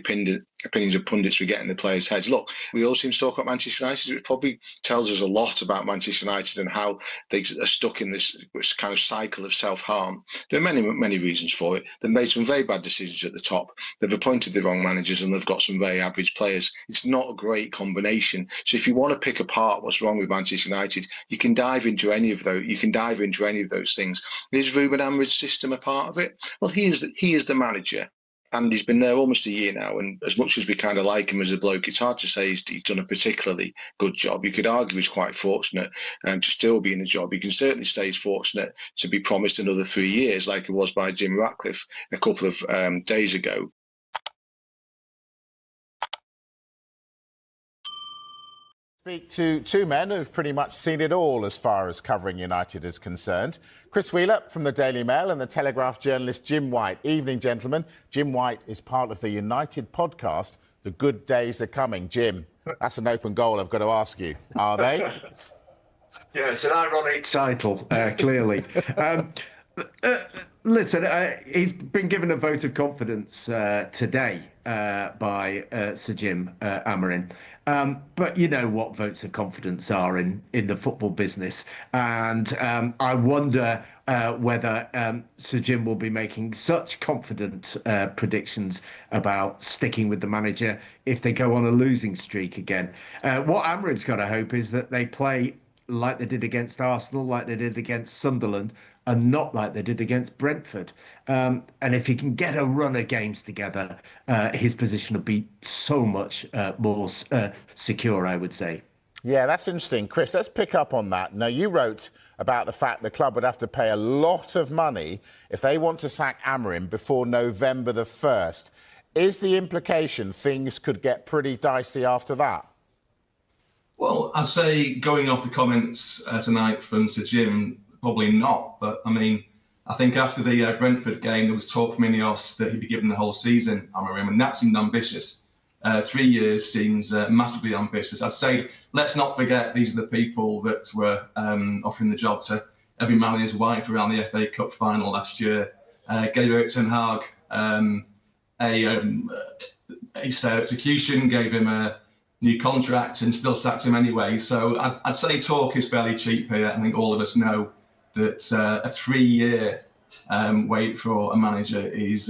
opinions of pundits were getting the players' heads. Look, we all seem to talk about Manchester United. It probably tells us a lot about Manchester United and how they are stuck in this kind of cycle of self-harm. There are many, many reasons for it. They've made some very bad decisions at the top. They've appointed the wrong managers and they've got some very average players. It's not a great combination. So if you want to pick apart what's wrong with Manchester United, you can dive into any of those. You can dive into any of those things. Is Ruben Amorim's system a part of it? Well, he is the manager. And he's been there almost a year now, and as much as we kind of like him as a bloke, it's hard to say he's done a particularly good job. You could argue he's quite fortunate to still be in the job. You can certainly say he's fortunate to be promised another 3 years, like it was by Jim Ratcliffe a couple of days ago. Speak to two men who've pretty much seen it all as far as covering United is concerned. Chris Wheeler from the Daily Mail and the Telegraph journalist Jim White. Evening, gentlemen. Jim White is part of the United podcast, The Good Days Are Coming. Jim, that's an open goal I've got to ask you. Are they? Yeah, it's an ironic title, clearly. Listen, he's been given a vote of confidence today by Sir Jim Amorim. But you know what votes of confidence are in the football business. And I wonder whether Sir Jim will be making such confident predictions about sticking with the manager if they go on a losing streak again. What Amorim's got to hope is that they play like they did against Arsenal, like they did against Sunderland, and not like they did against Brentford. And if he can get a run of games together, his position will be so much more secure, I would say. Yeah, that's interesting. Chris, let's pick up on that. Now, you wrote about the fact the club would have to pay a lot of money if they want to sack Amorim before November the 1st. Is the implication things could get pretty dicey after that? Well, I'd say going off the comments tonight from Sir Jim, probably not. But, I mean, I think after the Brentford game, there was talk from Ineos that he'd be given the whole season, Amorim, and that seemed ambitious. 3 years seems massively ambitious. I'd say let's not forget these are the people that were offering the job to every man and his wife around the FA Cup final last year. Gave Erik ten Hag a stay execution, gave him a new contract and still sacked him anyway. So I'd say talk is fairly cheap here. I think all of us know that a 3-year wait for a manager is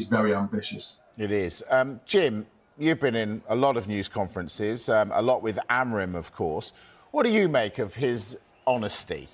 very ambitious. It is. Jim, you've been in a lot of news conferences, a lot with Amorim, of course. What do you make of his honesty?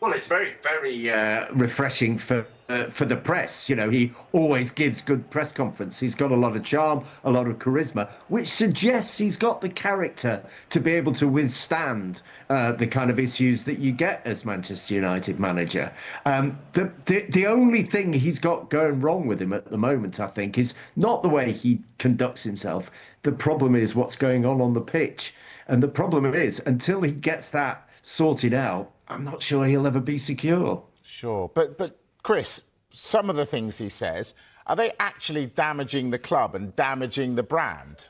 Well, it's very, very refreshing for the press. You know, he always gives good press conference. He's got a lot of charm, a lot of charisma, which suggests he's got the character to be able to withstand the kind of issues that you get as Manchester United manager. The only thing he's got going wrong with him at the moment, I think, is not the way he conducts himself. The problem is what's going on the pitch. And the problem is, until he gets that sorted out, I'm not sure he'll ever be secure. Sure. But Chris, some of the things he says, are they actually damaging the club and damaging the brand?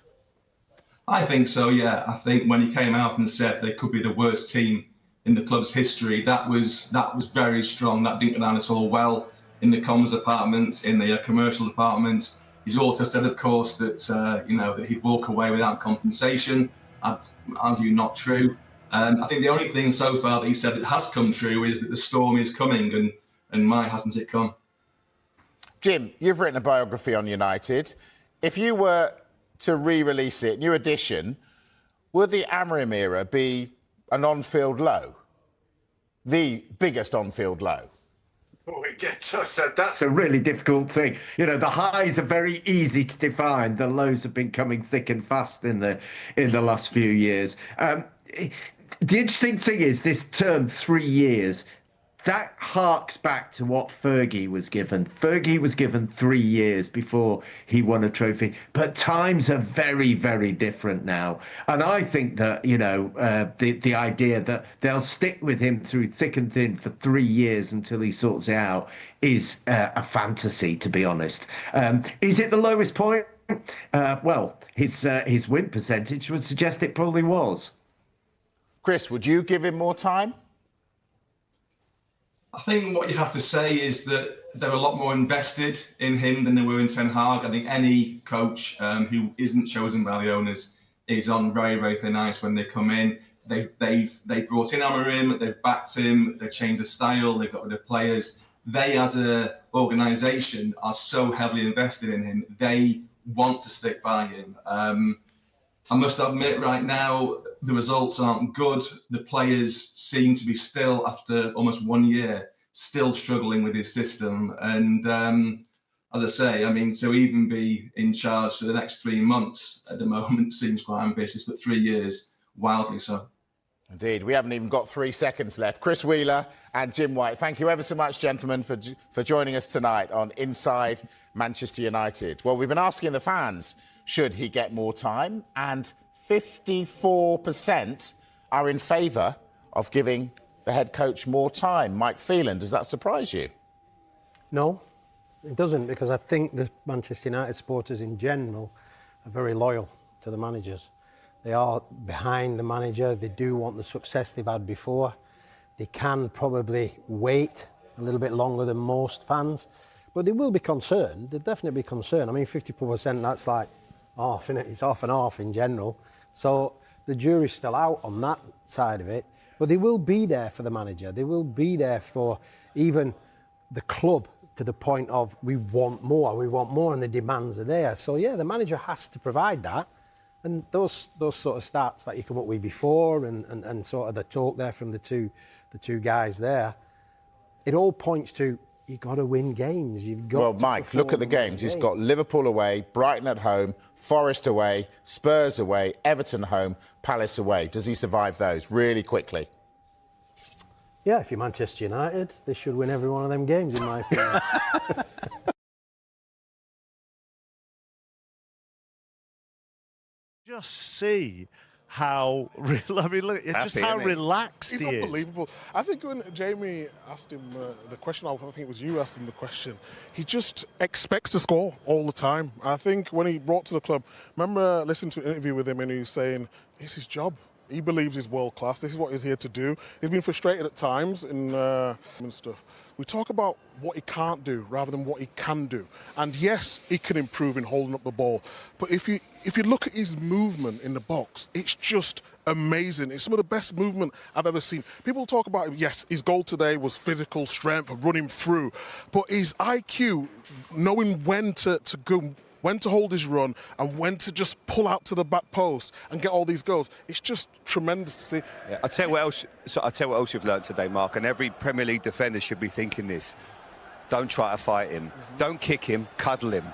I think so, yeah. I think when he came out and said they could be the worst team in the club's history, that was very strong. That didn't go down at all well in the comms department, in the commercial department. He's also said, of course, that you know, that he'd walk away without compensation. I'd argue not true. I think the only thing so far that he said that has come true is that the storm is coming, and my, hasn't it come? Jim, you've written a biography on United. If you were to re-release it, new edition, would the Amorim era be an on-field low? The biggest on-field low? Oh, it gets us. That's a really difficult thing. You know, the highs are very easy to define. The lows have been coming thick and fast in the last few years. The interesting thing is this term, 3 years, that harks back to what Fergie was given. Fergie was given 3 years before he won a trophy. But times are very, very different now. And I think that, you know, the idea that they'll stick with him through thick and thin for 3 years until he sorts it out is a fantasy, to be honest. Is it the lowest point? Well, his win percentage would suggest it probably was. Chris, would you give him more time? I think what you have to say is that they're a lot more invested in him than they were in Ten Hag. I think any coach who isn't chosen by the owners is on very, very thin ice when they come in. They brought in Amorim, they've backed him, they've changed the style, they've got rid of players. They, as an organisation, are so heavily invested in him. They want to stick by him. I must admit, right now, the results aren't good. The players seem to be still, after almost 1 year, still struggling with his system. And as I say, I mean, to even be in charge for the next 3 months at the moment seems quite ambitious, but 3 years, wildly so. Indeed. We haven't even got 3 seconds left. Chris Wheeler and Jim White, thank you ever so much, gentlemen, for joining us tonight on Inside Manchester United. Well, we've been asking the fans, should he get more time? And 54% are in favour of giving the head coach more time. Mike Phelan, does that surprise you? No, it doesn't, because I think the Manchester United supporters in general are very loyal to the managers. They are behind the manager. They do want the success they've had before. They can probably wait a little bit longer than most fans, but they will be concerned. They'll definitely be concerned. I mean, 54%, that's like half, isn't it? It's half and half in general. So the jury's still out on that side of it, but they will be there for the manager. They will be there for even the club, to the point of we want more, and the demands are there. So yeah, the manager has to provide that. And those sort of stats that you come up with before, and sort of the talk there from the two guys there, it all points to you've got to win games. You've got. Well, Mike, look at the games. He's got Liverpool away, Brighton at home, Forest away, Spurs away, Everton home, Palace away. Does he survive those really quickly? Yeah, if you're Manchester United, they should win every one of them games, in my opinion. Just see how, I mean, look, it's just how relaxed he is. He's unbelievable. I think when Jamie asked him the question, I think it was you asked him the question, he just expects to score all the time. I think when he brought to the club, remember listening to an interview with him and he was saying, it's his job. He believes he's world class. This is what he's here to do. He's been frustrated at times and stuff. We talk about what he can't do rather than what he can do. And yes, he can improve in holding up the ball. But if you look at his movement in the box, it's just amazing. It's some of the best movement I've ever seen. People talk about him. Yes, his goal today was physical strength, running through. But his IQ, knowing when to go, when to hold his run and when to just pull out to the back post and get all these goals. It's just tremendous to see. Yeah, I'll tell you what else you've learnt today, Mark, and every Premier League defender should be thinking this. Don't try to fight him. Don't kick him, cuddle him.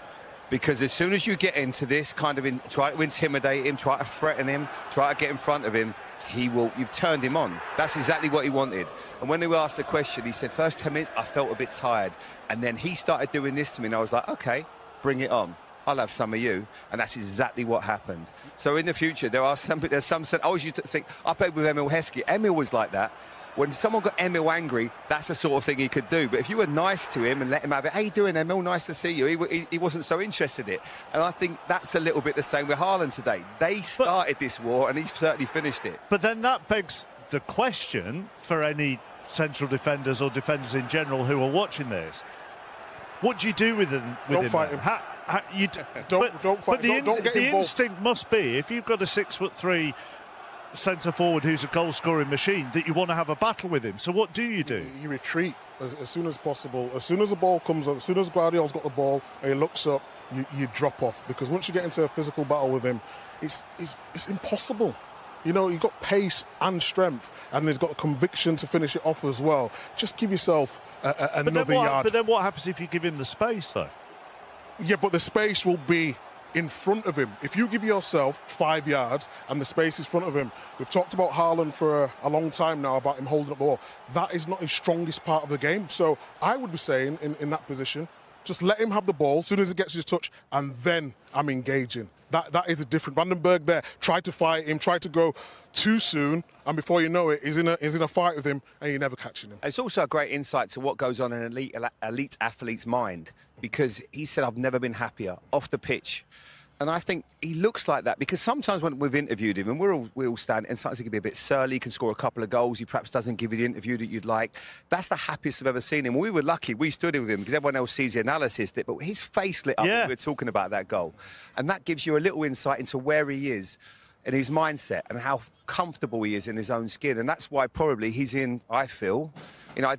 Because as soon as you get into this kind of try to intimidate him, try to threaten him, try to get in front of him, you've turned him on. That's exactly what he wanted. And when they were asked the question, he said, first 10 minutes, I felt a bit tired. And then he started doing this to me and I was like, okay, bring it on. I'll have some of you, and that's exactly what happened. So in the future, there's some. I always used to think, I played with Emil Heskey. Emil was like that. When someone got Emil angry, that's the sort of thing he could do. But if you were nice to him and let him have it, how you doing, Emil? Nice to see you. He wasn't so interested in it. And I think that's a little bit the same with Haaland today. They started this war, and he certainly finished it. But then that begs the question for any central defenders or defenders in general who are watching this. What do you do with them? Don't fight him. Don't fight. But the Don't get the involved. instinct must be, if you've got a 6'3" centre forward who's a goal scoring machine, that you want to have a battle with him. So what do? You retreat as soon as possible. As soon as the ball comes up, as soon as Guardiola's got the ball and he looks up, you drop off, because once you get into a physical battle with him, it's impossible. You know, you've got pace and strength, and he's got a conviction to finish it off as well. Just give yourself another yard. But then what happens if you give him the space, though? Yeah, but the space will be in front of him. If you give yourself 5 yards and the space is in front of him, we've talked about Haaland for a long time now about him holding up the ball. That is not his strongest part of the game. So I would be saying in that position, just let him have the ball as soon as he gets his touch, and then I'm engaging. That is a different. Vandenberg there tried to fight him, tried to go too soon, and before you know it, he's in a fight with him, and you're never catching him. It's also a great insight to what goes on in an elite athlete's mind, because he said, I've never been happier off the pitch. And I think he looks like that, because sometimes when we've interviewed him, and we all stand, and sometimes he can be a bit surly, can score a couple of goals, he perhaps doesn't give you the interview that you'd like. That's the happiest I've ever seen him. We were lucky, we stood with him, because everyone else sees the analysis, but his face lit up when we were talking about that goal. And that gives you a little insight into where he is in his mindset and how comfortable he is in his own skin. And that's why probably he's in, I feel... You know,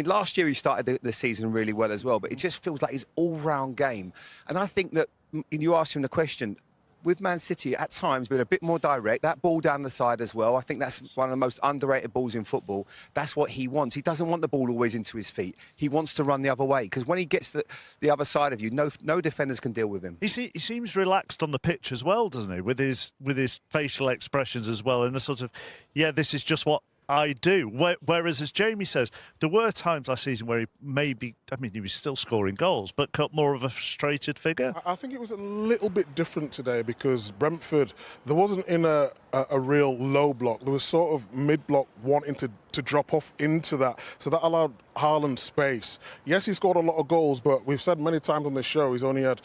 last year he started the season really well as well, but it just feels like his all-round game. And I think that, you asked him the question, with Man City, at times, been a bit more direct. That ball down the side as well. I think that's one of the most underrated balls in football. That's what he wants. He doesn't want the ball always into his feet. He wants to run the other way, because when he gets the other side of you, no defenders can deal with him. He seems relaxed on the pitch as well, doesn't he? With his facial expressions as well, and a sort of, this is just what I do. Whereas, as Jamie says, there were times last season where he was still scoring goals, but cut more of a frustrated figure. I think it was a little bit different today, because Brentford, there wasn't in a real low block. There was sort of mid-block wanting to drop off into that. So that allowed Haaland space. Yes, he scored a lot of goals, but we've said many times on this show, he's only had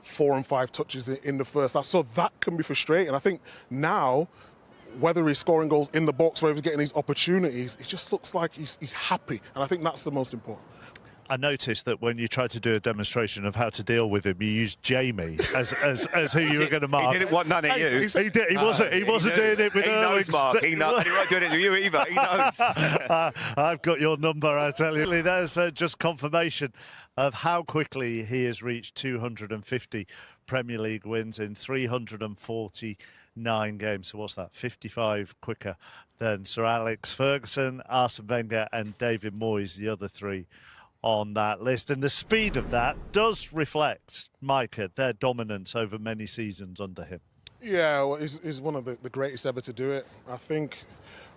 4 and 5 touches in the first half. So that can be frustrating. I think now, whether he's scoring goals in the box, whether he's getting these opportunities, it just looks like he's happy. And I think that's the most important. I noticed that when you tried to do a demonstration of how to deal with him, you used Jamie as who you were going to mark. He didn't want none of you. He did. He wasn't doing it with He knows, Mark. He knows. And he won't do it to you either. He knows. I've got your number, I tell you. There's just confirmation of how quickly he has reached 250 Premier League wins in 349 games. So what's that? 55 quicker than Sir Alex Ferguson, Arsene Wenger and David Moyes, the other three on that list. And the speed of that does reflect, Micah, their dominance over many seasons under him. Yeah, well, he's one of the greatest ever to do it. I think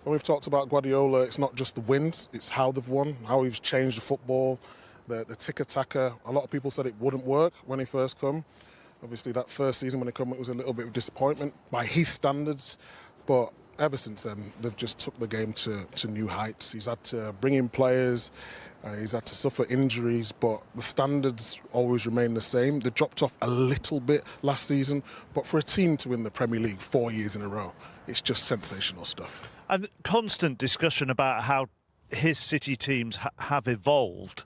when we've talked about Guardiola, it's not just the wins, it's how they've won, how he's changed the football, the tick-a-tacker. A lot of people said it wouldn't work when he first come. Obviously, that first season when he came, it was a little bit of disappointment by his standards. But ever since then, they've just took the game to new heights. He's had to bring in players. He's had to suffer injuries, but the standards always remain the same. They dropped off a little bit last season, but for a team to win the Premier League 4 years in a row, it's just sensational stuff. And constant discussion about how his City teams have evolved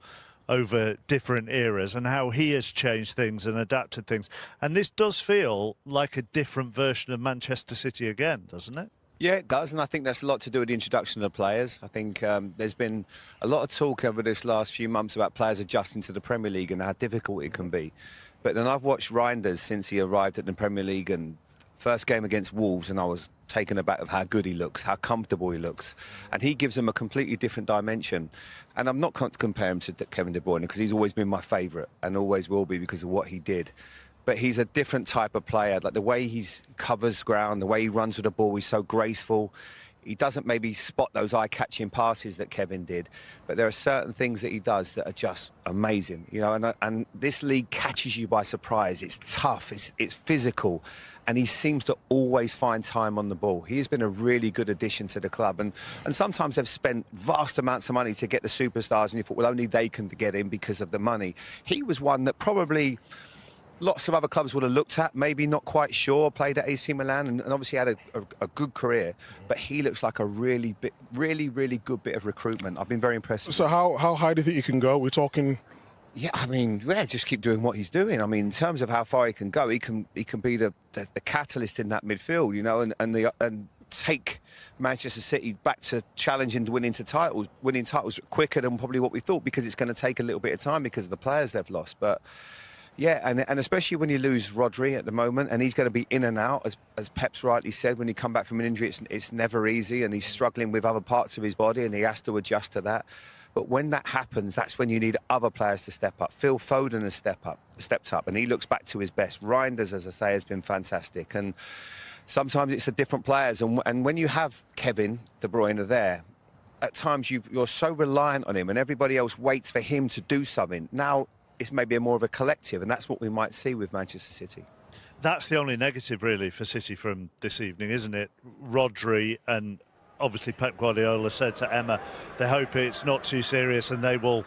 over different eras and how he has changed things and adapted things. And this does feel like a different version of Manchester City again, doesn't it? Yeah, it does, and I think that's a lot to do with the introduction of the players. I think there's been a lot of talk over this last few months about players adjusting to the Premier League and how difficult it can be. But then I've watched Reinders since he arrived at the Premier League, and first game against Wolves, and I was taken aback of how good he looks, how comfortable he looks. And he gives them a completely different dimension. And I'm not comparing him to Kevin De Bruyne, because he's always been my favourite and always will be because of what he did. But he's a different type of player. Like the way he covers ground, the way he runs with the ball, he's so graceful. He doesn't maybe spot those eye-catching passes that Kevin did, but there are certain things that he does that are just amazing, you know. And this league catches you by surprise. It's tough, it's physical, and he seems to always find time on the ball. He has been a really good addition to the club, and sometimes they've spent vast amounts of money to get the superstars, and you thought, well, only they can get in because of the money. He was one that probably lots of other clubs would have looked at, maybe not quite sure, played at AC Milan and obviously had a good career, but he looks like a really good bit of recruitment. I've been very impressed. So how high do you think you can go? We're talking Yeah, I mean, just keep doing what he's doing. I mean, in terms of how far he can go, he can be the catalyst in that midfield, you know, and take Manchester City back to challenging, winning titles quicker than probably what we thought, because it's going to take a little bit of time because of the players they've lost. But yeah, and especially when you lose Rodri at the moment, and he's going to be in and out, as Pep's rightly said, when you come back from an injury, it's never easy, and he's struggling with other parts of his body, and he has to adjust to that. But when that happens, that's when you need other players to step up. Phil Foden has stepped up, and he looks back to his best. Reinders, as I say, has been fantastic. And sometimes it's the different players. And when you have Kevin De Bruyne there, at times you're so reliant on him, and everybody else waits for him to do something. Now it's maybe more of a collective, and that's what we might see with Manchester City. That's the only negative, really, for City from this evening, isn't it? Rodri, and obviously Pep Guardiola said to Emma, they hope it's not too serious and they will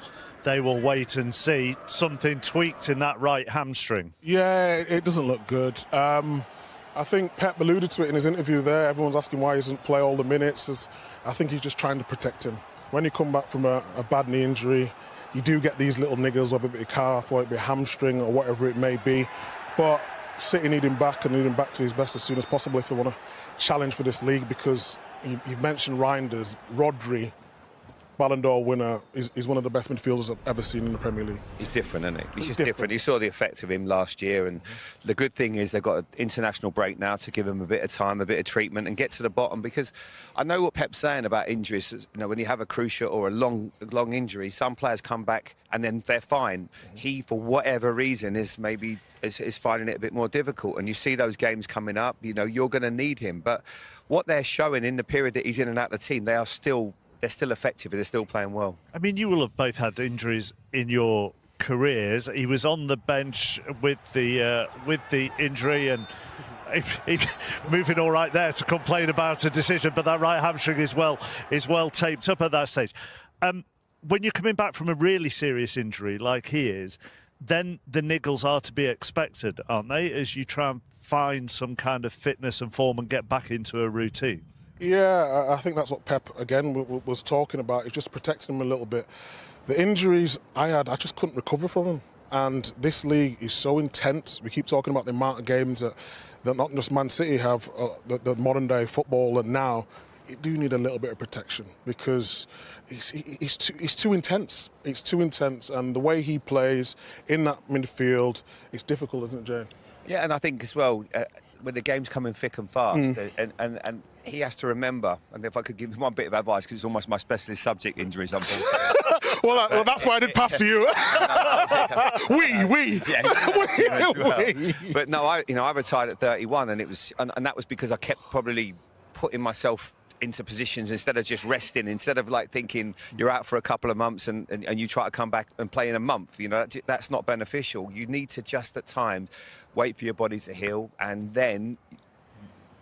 wait and see. Something tweaked in that right hamstring. Yeah, it doesn't look good. I think Pep alluded to it in his interview there. Everyone's asking why he doesn't play all the minutes. I think he's just trying to protect him. When you come back from a bad knee injury, you do get these little niggles, whether it be a calf or it be a hamstring or whatever it may be. But City need him back, and need him back to his best as soon as possible if they want to challenge for this league, because you've mentioned Reinders, Rodri, Ballon d'Or winner, is one of the best midfielders I've ever seen in the Premier League. He's different, isn't he? He's just different. You saw the effect of him last year, and the good thing is they've got an international break now to give him a bit of time, a bit of treatment, and get to the bottom. Because I know what Pep's saying about injuries. You know, when you have a cruciate or a long injury, some players come back and then they're fine. He, for whatever reason, is finding it a bit more difficult. And you see those games coming up. You know, you're going to need him. But what they're showing in the period that he's in and out of the team, they're still effective and they're still playing well. I mean, you will have both had injuries in your careers. He was on the bench with the injury, and he moving all right there to complain about a decision, but that right hamstring is well taped up at that stage. When you're coming back from a really serious injury like he is, then the niggles are to be expected, aren't they, as you try and find some kind of fitness and form and get back into a routine? Yeah, I think that's what Pep, again, was talking about. It's just protecting him a little bit. The injuries I had, I just couldn't recover from them. And this league is so intense. We keep talking about the amount of games that not just Man City have, the modern-day football, and now you do need a little bit of protection, because it's too intense. It's too intense, and the way he plays in that midfield, it's difficult, isn't it, Jane? Yeah, and I think as well, when the game's coming thick and fast, and he has to remember, and if I could give him one bit of advice, because it's almost my specialist subject, injuries, unfortunately. well, that's why I did pass to you. We. But no, I retired at 31, and that was because I kept probably putting myself into positions instead of just resting, instead of like thinking you're out for a couple of months and you try to come back and play in a month. You know, that's not beneficial. You need to just at times wait for your body to heal, and then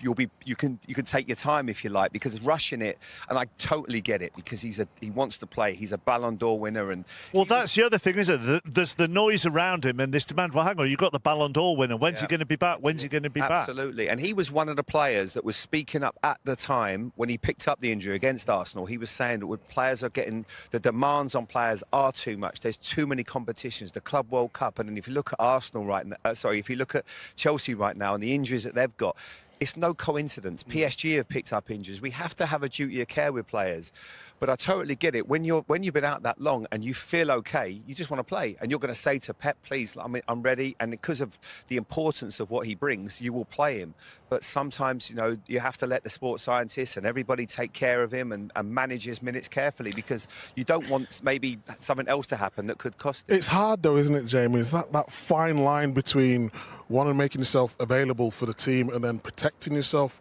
you can take your time if you like, because rushing it, and I totally get it, because he wants to play. He's a Ballon d'Or winner, and that's the other thing, isn't it? There's the noise around him and this demand. Well, hang on, you've got the Ballon d'Or winner. When's he going to be back? When's he going to be back? Absolutely. And he was one of the players that was speaking up at the time when he picked up the injury against Arsenal. He was saying that players are getting, the demands on players are too much. There's too many competitions. The Club World Cup, and then if you look at Arsenal if you look at Chelsea right now and the injuries that they've got, it's no coincidence. PSG have picked up injuries. We have to have a duty of care with players. But I totally get it. When you've been out that long and you feel okay, you just want to play. And you're going to say to Pep, please, I'm ready. And because of the importance of what he brings, you will play him. But sometimes, you know, you have to let the sports scientists and everybody take care of him and manage his minutes carefully, because you don't want maybe something else to happen that could cost him. It's hard though, isn't it, Jamie? Is that fine line between making yourself available for the team and then protecting yourself?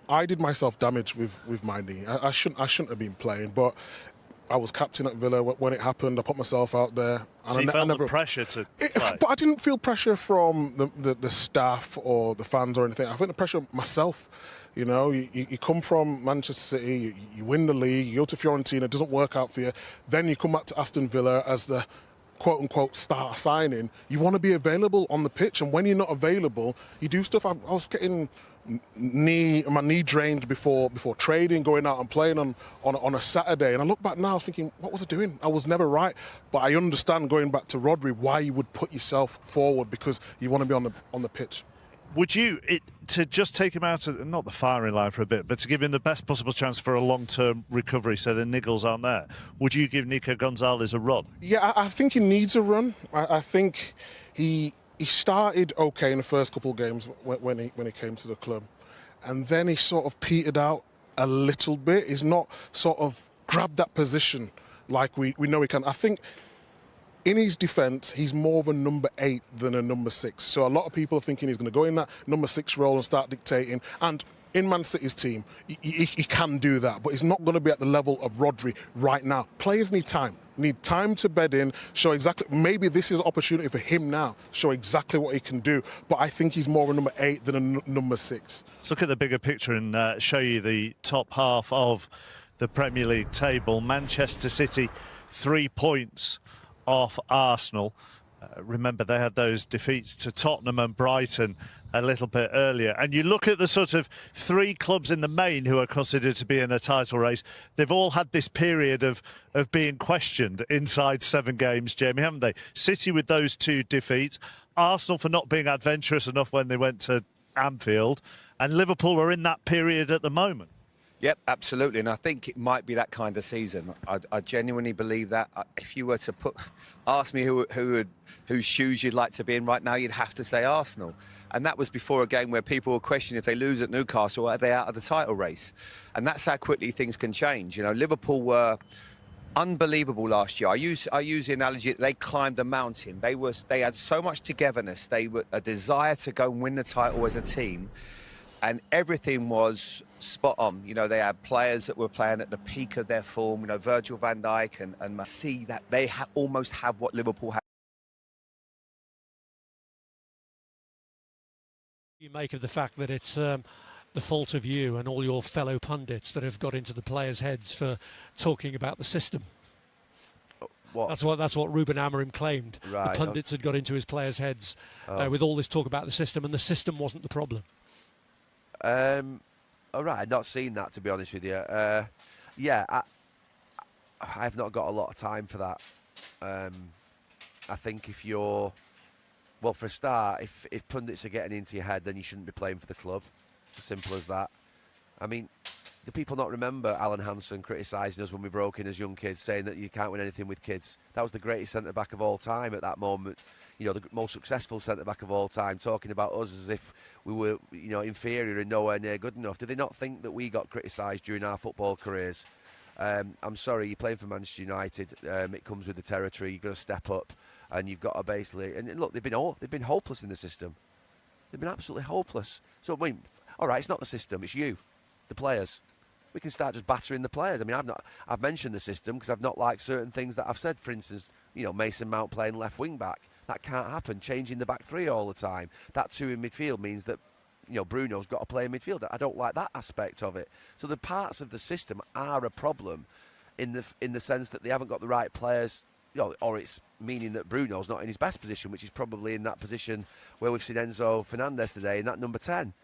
I did myself damage with my knee. I shouldn't have been playing, but I was captain at Villa when it happened. I put myself out there. And so you felt the pressure to play? But I didn't feel pressure from the staff or the fans or anything. I felt the pressure myself. You know, you come from Manchester City, you win the league, you go to Fiorentina, it doesn't work out for you. Then you come back to Aston Villa as the quote-unquote star signing, you want to be available on the pitch. And when you're not available, you do stuff. I was getting my knee drained before trading, going out and playing on a Saturday. And I look back now thinking, what was I doing? I was never right. But I understand, going back to Rodri, why you would put yourself forward, because you want to be on the pitch. Would you, to just take him out of, not the firing line for a bit, but to give him the best possible chance for a long-term recovery so the niggles aren't there, would you give Nico Gonzalez a run? Yeah, I think he needs a run. I think he started okay in the first couple of games when he came to the club. And then he sort of petered out a little bit. He's not sort of grabbed that position like we know he can. I think in his defence, he's more of a number 8 than a number 6. So a lot of people are thinking he's going to go in that number 6 role and start dictating. And in Man City's team, he can do that. But he's not going to be at the level of Rodri right now. Players need time. Need time to bed in, show exactly. Maybe this is an opportunity for him now, show exactly what he can do. But I think he's more of a number 8 than a number 6. Let's look at the bigger picture and show you the top half of the Premier League table. Manchester City, 3 points off Arsenal. Remember, they had those defeats to Tottenham and Brighton a little bit earlier. And you look at the sort of 3 clubs in the main who are considered to be in a title race. They've all had this period of being questioned inside 7 games, Jamie, haven't they? City with those 2 defeats, Arsenal for not being adventurous enough when they went to Anfield, and Liverpool are in that period at the moment. Yep, absolutely, and I think it might be that kind of season. I genuinely believe that. If you were to ask me whose shoes you'd like to be in right now, you'd have to say Arsenal. And that was before a game where people were questioning if they lose at Newcastle, are they out of the title race? And that's how quickly things can change. You know, Liverpool were unbelievable last year. I use the analogy that they climbed the mountain. They had so much togetherness. They were a desire to go and win the title as a team, and everything was spot on. You know, they had players that were playing at the peak of their form. You know, Virgil van Dijk and see that they almost have what Liverpool had. You make of the fact that it's the fault of you and all your fellow pundits that have got into the players' heads for talking about the system. What? That's what Ruben Amorim claimed. Right. The pundits had got into his players' heads with all this talk about the system, and the system wasn't the problem. All right, I've not seen that, to be honest with you. Yeah, I've not got a lot of time for that. I think if you're... Well, for a start, if pundits are getting into your head, then you shouldn't be playing for the club. As simple as that. I mean, do people not remember Alan Hansen criticising us when we broke in as young kids, saying that you can't win anything with kids? That was the greatest centre-back of all time at that moment. You know, the most successful centre-back of all time, talking about us as if we were, you know, inferior and nowhere near good enough. Do they not think that we got criticised during our football careers? I'm sorry, you're playing for Manchester United. It comes with the territory. You've got to step up, and you've got to basically... And look, they've been hopeless in the system. They've been absolutely hopeless. So, I mean, all right, it's not the system, it's you, the players. We can start just battering the players. I mean, I've mentioned the system because I've not liked certain things that I've said. For instance, you know, Mason Mount playing left wing back. That can't happen. Changing the back 3 all the time. That 2 in midfield means that, you know, Bruno's got to play in midfield. I don't like that aspect of it. So the parts of the system are a problem in the sense that they haven't got the right players, you know, or it's meaning that Bruno's not in his best position, which is probably in that position where we've seen Enzo Fernandez today, in that number 10.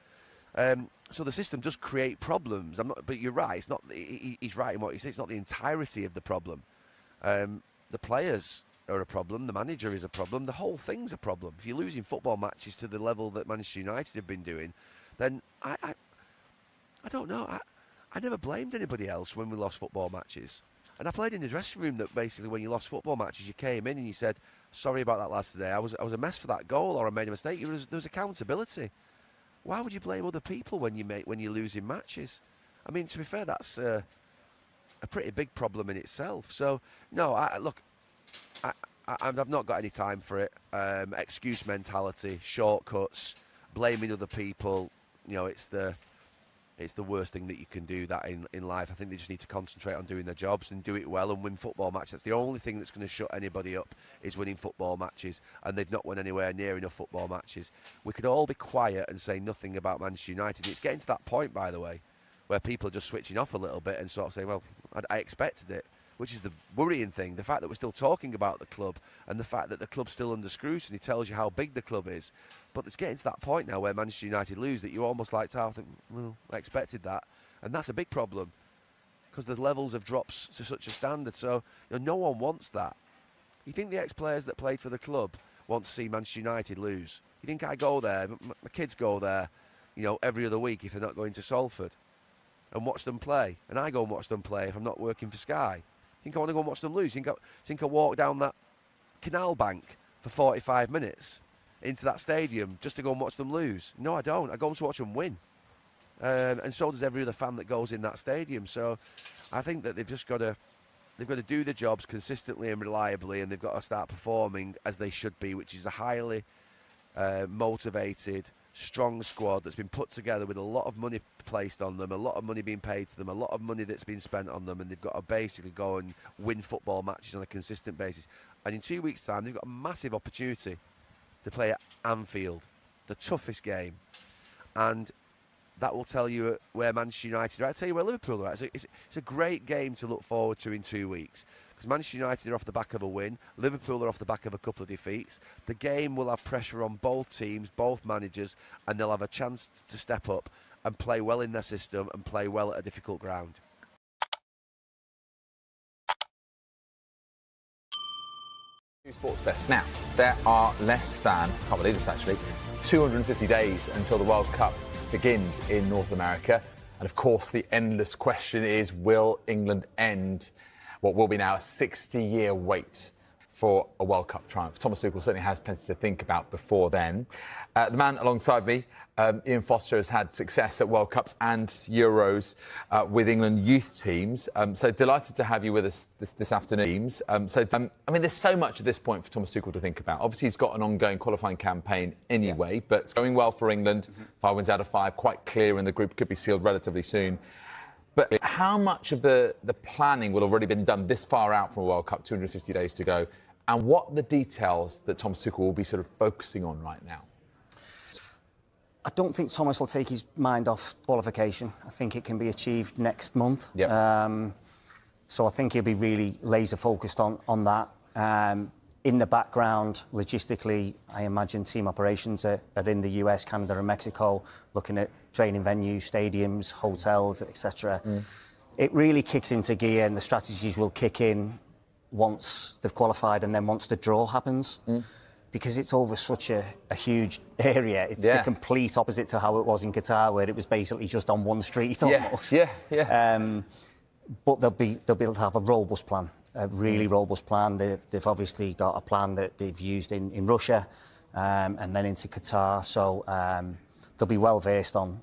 So the system does create problems. But you're right. It's not. He's right in what he says. It's not the entirety of the problem. The players are a problem. The manager is a problem. The whole thing's a problem. If you're losing football matches to the level that Manchester United have been doing, then I don't know. I never blamed anybody else when we lost football matches. And I played in the dressing room that basically when you lost football matches, you came in and you said, "Sorry about that, lads. Today I was a mess for that goal, or I made a mistake." There was accountability. Why would you blame other people when you're losing matches? I mean, to be fair, that's a pretty big problem in itself. So, no, I've not got any time for it. Excuse mentality, shortcuts, blaming other people. You know, it's the worst thing that you can do that in life. I think they just need to concentrate on doing their jobs and do it well and win football matches. That's the only thing that's going to shut anybody up is winning football matches, and they've not won anywhere near enough football matches. We could all be quiet and say nothing about Manchester United. It's getting to that point, by the way, where people are just switching off a little bit and sort of saying, well, I expected it. which is the worrying thing. The fact that we're still talking about the club and the fact that the club's still under scrutiny tells you how big the club is. But it's getting to that point now where Manchester United lose that you almost like to think, well, I expected that. And that's a big problem because the levels have dropped to such a standard. So no one wants that. You think the ex-players that played for the club want to see Manchester United lose? You think I go there, my kids go there, every other week if they're not going to Salford and watch them play? And I go and watch them play if I'm not working for Sky. You think I want to go and watch them lose? You think I walk down that canal bank for 45 minutes into that stadium just to go and watch them lose? No, I don't. I go to watch them win. And so does every other fan that goes in that stadium. So I think that they've got to do the jobs consistently and reliably, and they've got to start performing as they should be, which is a highly motivated, strong squad that's been put together with a lot of money placed on them, a lot of money being paid to them, a lot of money that's been spent on them, and they've got to basically go and win football matches on a consistent basis. And in 2 weeks' time, they've got a massive opportunity to play at Anfield, the toughest game. And that will tell you where Manchester United are. I'll tell you where Liverpool are at. It's a great game to look forward to in 2 weeks. Because Manchester United are off the back of a win. Liverpool are off the back of a couple of defeats. The game will have pressure on both teams, both managers, and they'll have a chance to step up and play well in their system and play well at a difficult ground. Sports Desk. Now, there are less than, I can't believe this actually, 250 days until the World Cup begins in North America. And of course, the endless question is, will England end what will be now a 60-year wait for a World Cup triumph? Thomas Tuchel certainly has plenty to think about before then. The man alongside me, Ian Foster, has had success at World Cups and Euros with England youth teams. So delighted to have you with us this afternoon. I mean, there's so much at this point for Thomas Tuchel to think about. Obviously, he's got an ongoing qualifying campaign anyway, but it's going well for England. 5 wins out of 5, quite clear, and the group could be sealed relatively soon. But how much of the planning will already been done this far out from a World Cup, 250 days to go, and what are the details that Thomas Tuchel will be sort of focusing on right now? I don't think Thomas will take his mind off qualification. I think it can be achieved next month. Yep. So I think he'll be really laser focused on that. In the background, logistically, I imagine team operations are in the US, Canada and Mexico, looking at training venues, stadiums, hotels, etc. It really kicks into gear, and the strategies will kick in once they've qualified and then once the draw happens. Because it's over such a huge area. It's the complete opposite to how it was in Qatar, where it was basically just on one street almost. But they'll be able to have a robust plan, a really robust plan. They've obviously got a plan that they've used in Russia and then into Qatar. So they'll be well versed on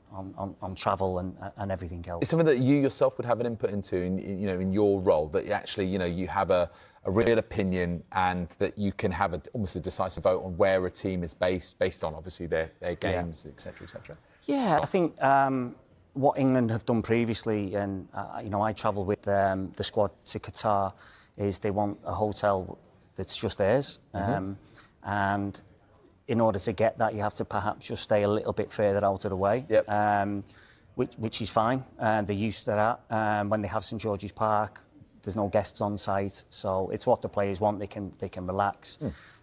travel and everything else. It's something that you yourself would have an input into in your role, that you actually you have a real opinion, and that you can have almost a decisive vote on where a team is based on obviously their games, etc., etc. Yeah, I think what England have done previously, and I travelled with the squad to Qatar, is they want a hotel that's just theirs, and in order to get that, you have to perhaps just stay a little bit further out of the way, which is fine. They're used to that. When they have St George's Park, there's no guests on site, so it's what the players want. They can relax.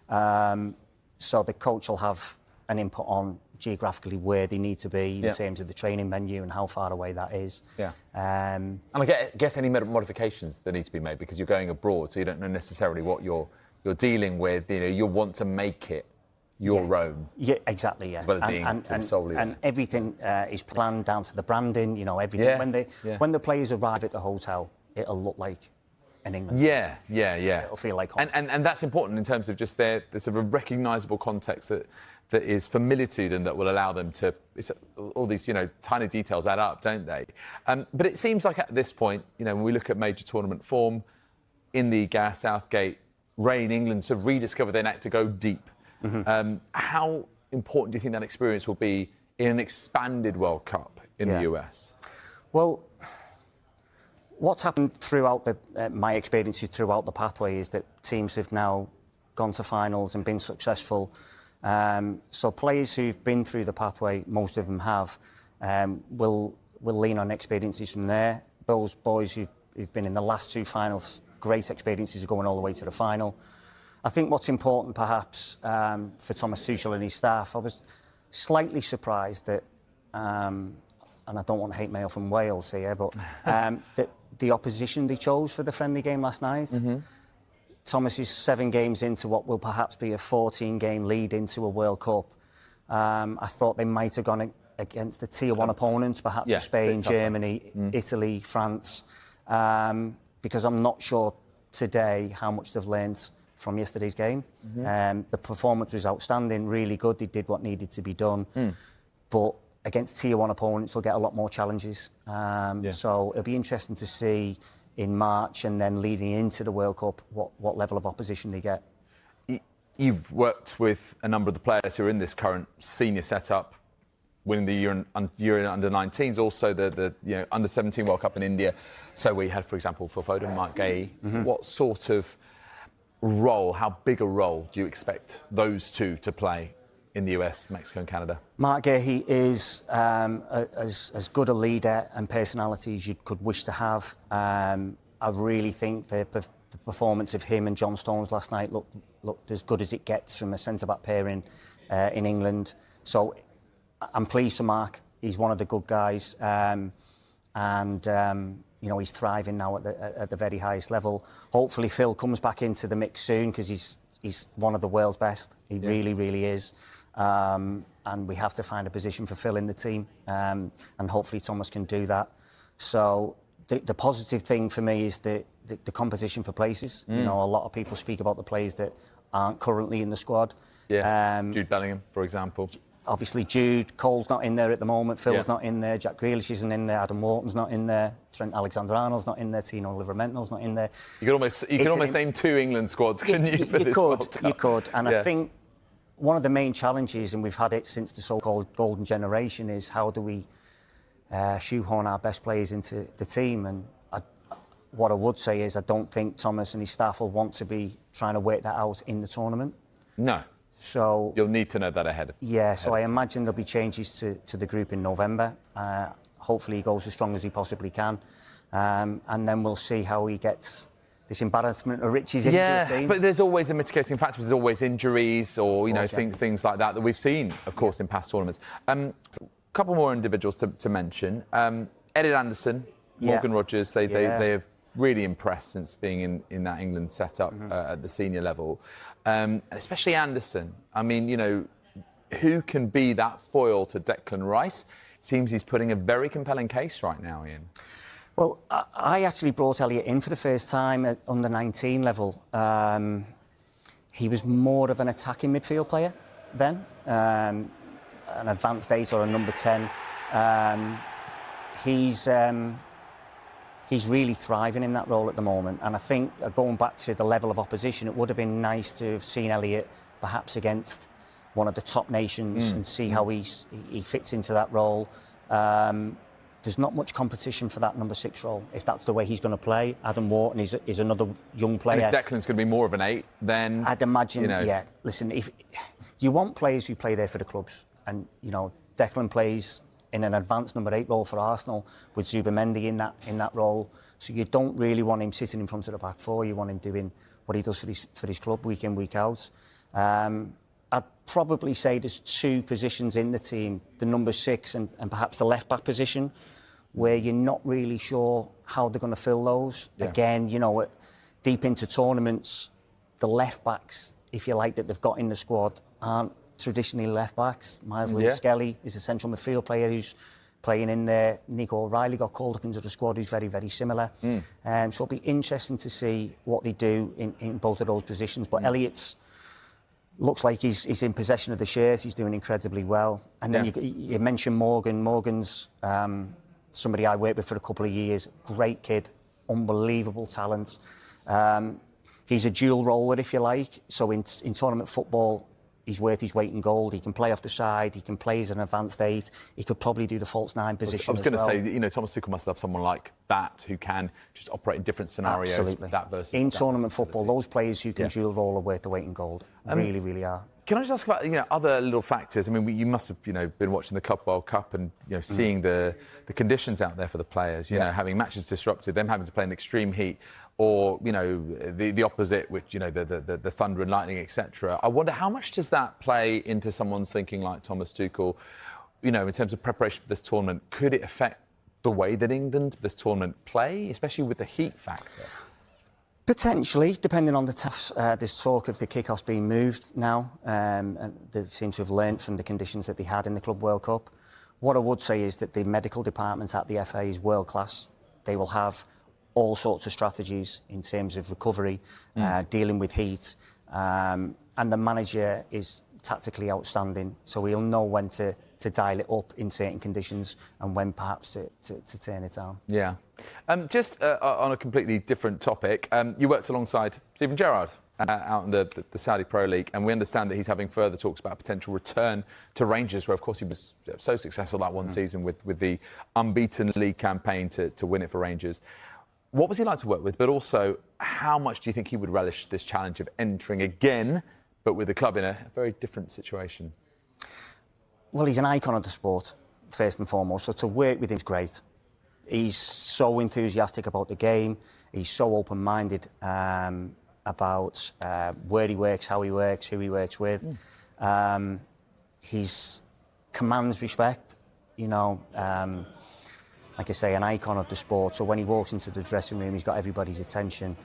So the coach will have an input on geographically where they need to be in terms of the training venue and how far away that is. And I guess any modifications that need to be made, because you're going abroad, so you don't know necessarily what you're dealing with. You'll want to make it your own. Yeah, exactly. Yeah, as well as being solely. And everything is planned down to the branding. Everything. When the players arrive at the hotel, it'll look like an England. Yeah. It'll feel like home. And that's important in terms of just their sort of a recognisable context that is familiar to them, that will allow them to. All these tiny details add up, don't they? But it seems like at this point, when we look at major tournament form, in the Gareth Southgate reign, England to rediscover their knack to go deep. How important do you think that experience will be in an expanded World Cup in the US? Well, what's happened throughout my experiences throughout the pathway is that teams have now gone to finals and been successful. So players who've been through the pathway, most of them have, will lean on experiences from there. Those boys who've been in the last 2 finals great experiences of going all the way to the final. I think what's important perhaps for Thomas Tuchel and his staff, I was slightly surprised that, and I don't want hate mail from Wales here, but that the opposition they chose for the friendly game last night. Thomas is 7 games into what will perhaps be a 14-game lead into a World Cup. I thought they might have gone against a Tier 1 opponent, perhaps Spain, Germany, Italy, France, because I'm not sure today how much they've learnt from yesterday's game. The performance was outstanding, really good. They did what needed to be done. But against Tier 1 opponents, they'll get a lot more challenges. So it'll be interesting to see in March and then leading into the World Cup what level of opposition they get. You've worked with a number of the players who are in this current senior setup, winning the Euro under-19s, also the under-17 World Cup in India. So we had, for example, Phil Foden, Mark Gay. What sort of role, how big a role do you expect those two to play in the US, Mexico and Canada? Mark Gay is as good a leader and personality as you could wish to have. I really think the performance of him and John Stones last night looked as good as it gets from a centre-back pairing in England. So I'm pleased for Mark. He's one of the good guys. He's thriving now at the very highest level. Hopefully Phil comes back into the mix soon because he's one of the world's best. He really, really is. And we have to find a position for Phil in the team. And hopefully Thomas can do that. So the positive thing for me is the competition for places. A lot of people speak about the players that aren't currently in the squad. Yes, Jude Bellingham, for example. Obviously, Jude, Cole's not in there at the moment, Phil's not in there, Jack Grealish isn't in there, Adam Wharton's not in there, Trent Alexander-Arnold's not in there, Tino Livermento's not in there. You can almost name 2 England squads, couldn't you, for this World Cup? You could, and I think one of the main challenges, and we've had it since the so-called golden generation, is how do we shoehorn our best players into the team? And what I would say is I don't think Thomas and his staff will want to be trying to work that out in the tournament. No. So you'll need to know that ahead of so I imagine there'll be changes to the group in November. Hopefully he goes as strong as he possibly can. And then we'll see how he gets this embarrassment of riches into the team. But there's always a mitigating factor. There's always injuries or, things like that we've seen, of course, in past tournaments. A couple more individuals to mention. Elliot Anderson, Morgan Rogers, they have really impressed since being in that England setup at the senior level. And especially Anderson. I mean, who can be that foil to Declan Rice? It seems he's putting a very compelling case right now, Ian. Well, I actually brought Elliot in for the first time at under-19 level. He was more of an attacking midfield player then, an advanced 8 or a number 10. He's really thriving in that role at the moment. And I think, going back to the level of opposition, it would have been nice to have seen Elliot perhaps against one of the top nations and see how he fits into that role. There's not much competition for that number 6 role, if that's the way he's going to play. Adam Wharton is another young player. And if Declan's going to be more of an 8, then... I'd imagine, listen, if you want players who play there for the clubs, and, Declan plays in an advanced number 8 role for Arsenal with Zubimendi in that role. So you don't really want him sitting in front of the back 4. You want him doing what he does for his club week in, week out. I'd probably say there's 2 positions in the team, the number 6 and perhaps the left-back position, where you're not really sure how they're going to fill those. Again, deep into tournaments, the left-backs, if you like, that they've got in the squad aren't traditionally left-backs. Miles Lewis-Skelly is a central midfield player who's playing in there. Nico O'Reilly got called up into the squad, who's very, very similar. So it'll be interesting to see what they do in both of those positions. But Elliot's looks like he's in possession of the shares. He's doing incredibly well. And then you mentioned Morgan. Morgan's somebody I worked with for a couple of years. Great kid, unbelievable talent. He's a dual roller, if you like. So in tournament football, he's worth his weight in gold. He can play off the side. He can play as an advanced 8. He could probably do the false 9 position. I was going to say, Thomas Tuchel must have someone like that who can just operate in different scenarios. Absolutely. That versus in tournament football, those players who can dual role are worth the weight in gold. Really, really are. Can I just ask about other little factors? I mean, you must have been watching the Club World Cup and seeing the conditions out there for the players. Having matches disrupted, them having to play in extreme heat. or, you know, the opposite, which, you know, the thunder and lightning, etc. I wonder how much does that play into someone's thinking like Thomas Tuchel, you know, in terms of preparation for this tournament? Could it affect the way that England, this tournament, play, especially with the heat factor? Potentially, depending on there's talk of the kick-offs being moved now, and they seem to have learnt from the conditions that they had in the Club World Cup. What I would say is that the medical department at the FA is world class. They will have all sorts of strategies in terms of recovery, dealing with heat, and the manager is tactically outstanding, so he'll know when to dial it up in certain conditions and when perhaps to turn it down. Yeah. Just on a completely different topic, you worked alongside Steven Gerrard out in the Saudi Pro League, and we understand that he's having further talks about a potential return to Rangers, where of course he was so successful that one season with the unbeaten league campaign to win it for Rangers. What was he like to work with, but also how much do you think he would relish this challenge of entering again, but with the club in a very different situation? Well, he's an icon of the sport, first and foremost, so to work with him is great. He's so enthusiastic about the game, he's so open-minded about where he works, how he works, who he works with. He commands respect, you know, like I say, an icon of the sport, so when he walks into the dressing room, he's got everybody's attention.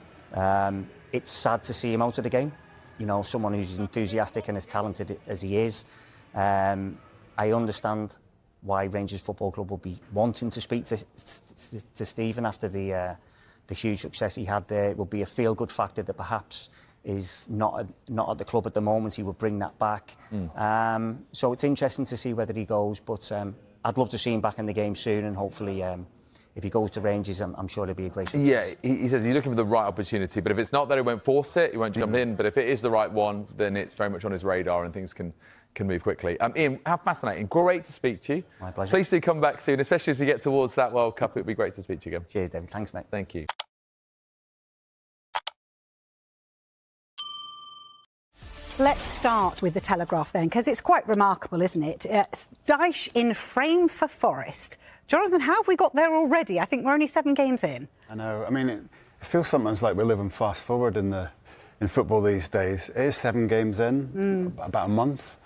It's sad to see him out of the game, you know, someone who's as enthusiastic and as talented as he is. I understand why Rangers Football Club will be wanting to speak to Stephen after the huge success he had there. It will be a feel-good factor that perhaps is not at the club at the moment. He will bring that back. So it's interesting to see whether he goes, but I'd love to see him back in the game soon, and hopefully if he goes to Rangers, I'm sure it'll be a great success. Yeah, he says he's looking for the right opportunity, but if it's not there, he won't force it, he won't jump in, but if it is the right one, then it's very much on his radar and things can move quickly. Ian, how fascinating. Great to speak to you. My pleasure. Please do come back soon, especially as we get towards that World Cup. It'd be great to speak to you again. Cheers, David. Thanks, mate. Thank you. Let's start with the Telegraph then, because it's quite remarkable, isn't it? Dyche in frame for Forest. Jonathan, how have we got there already? I think we're only 7 games in. I know. I mean, it feels sometimes like we're living fast forward in football these days. It is 7 games in, about a month.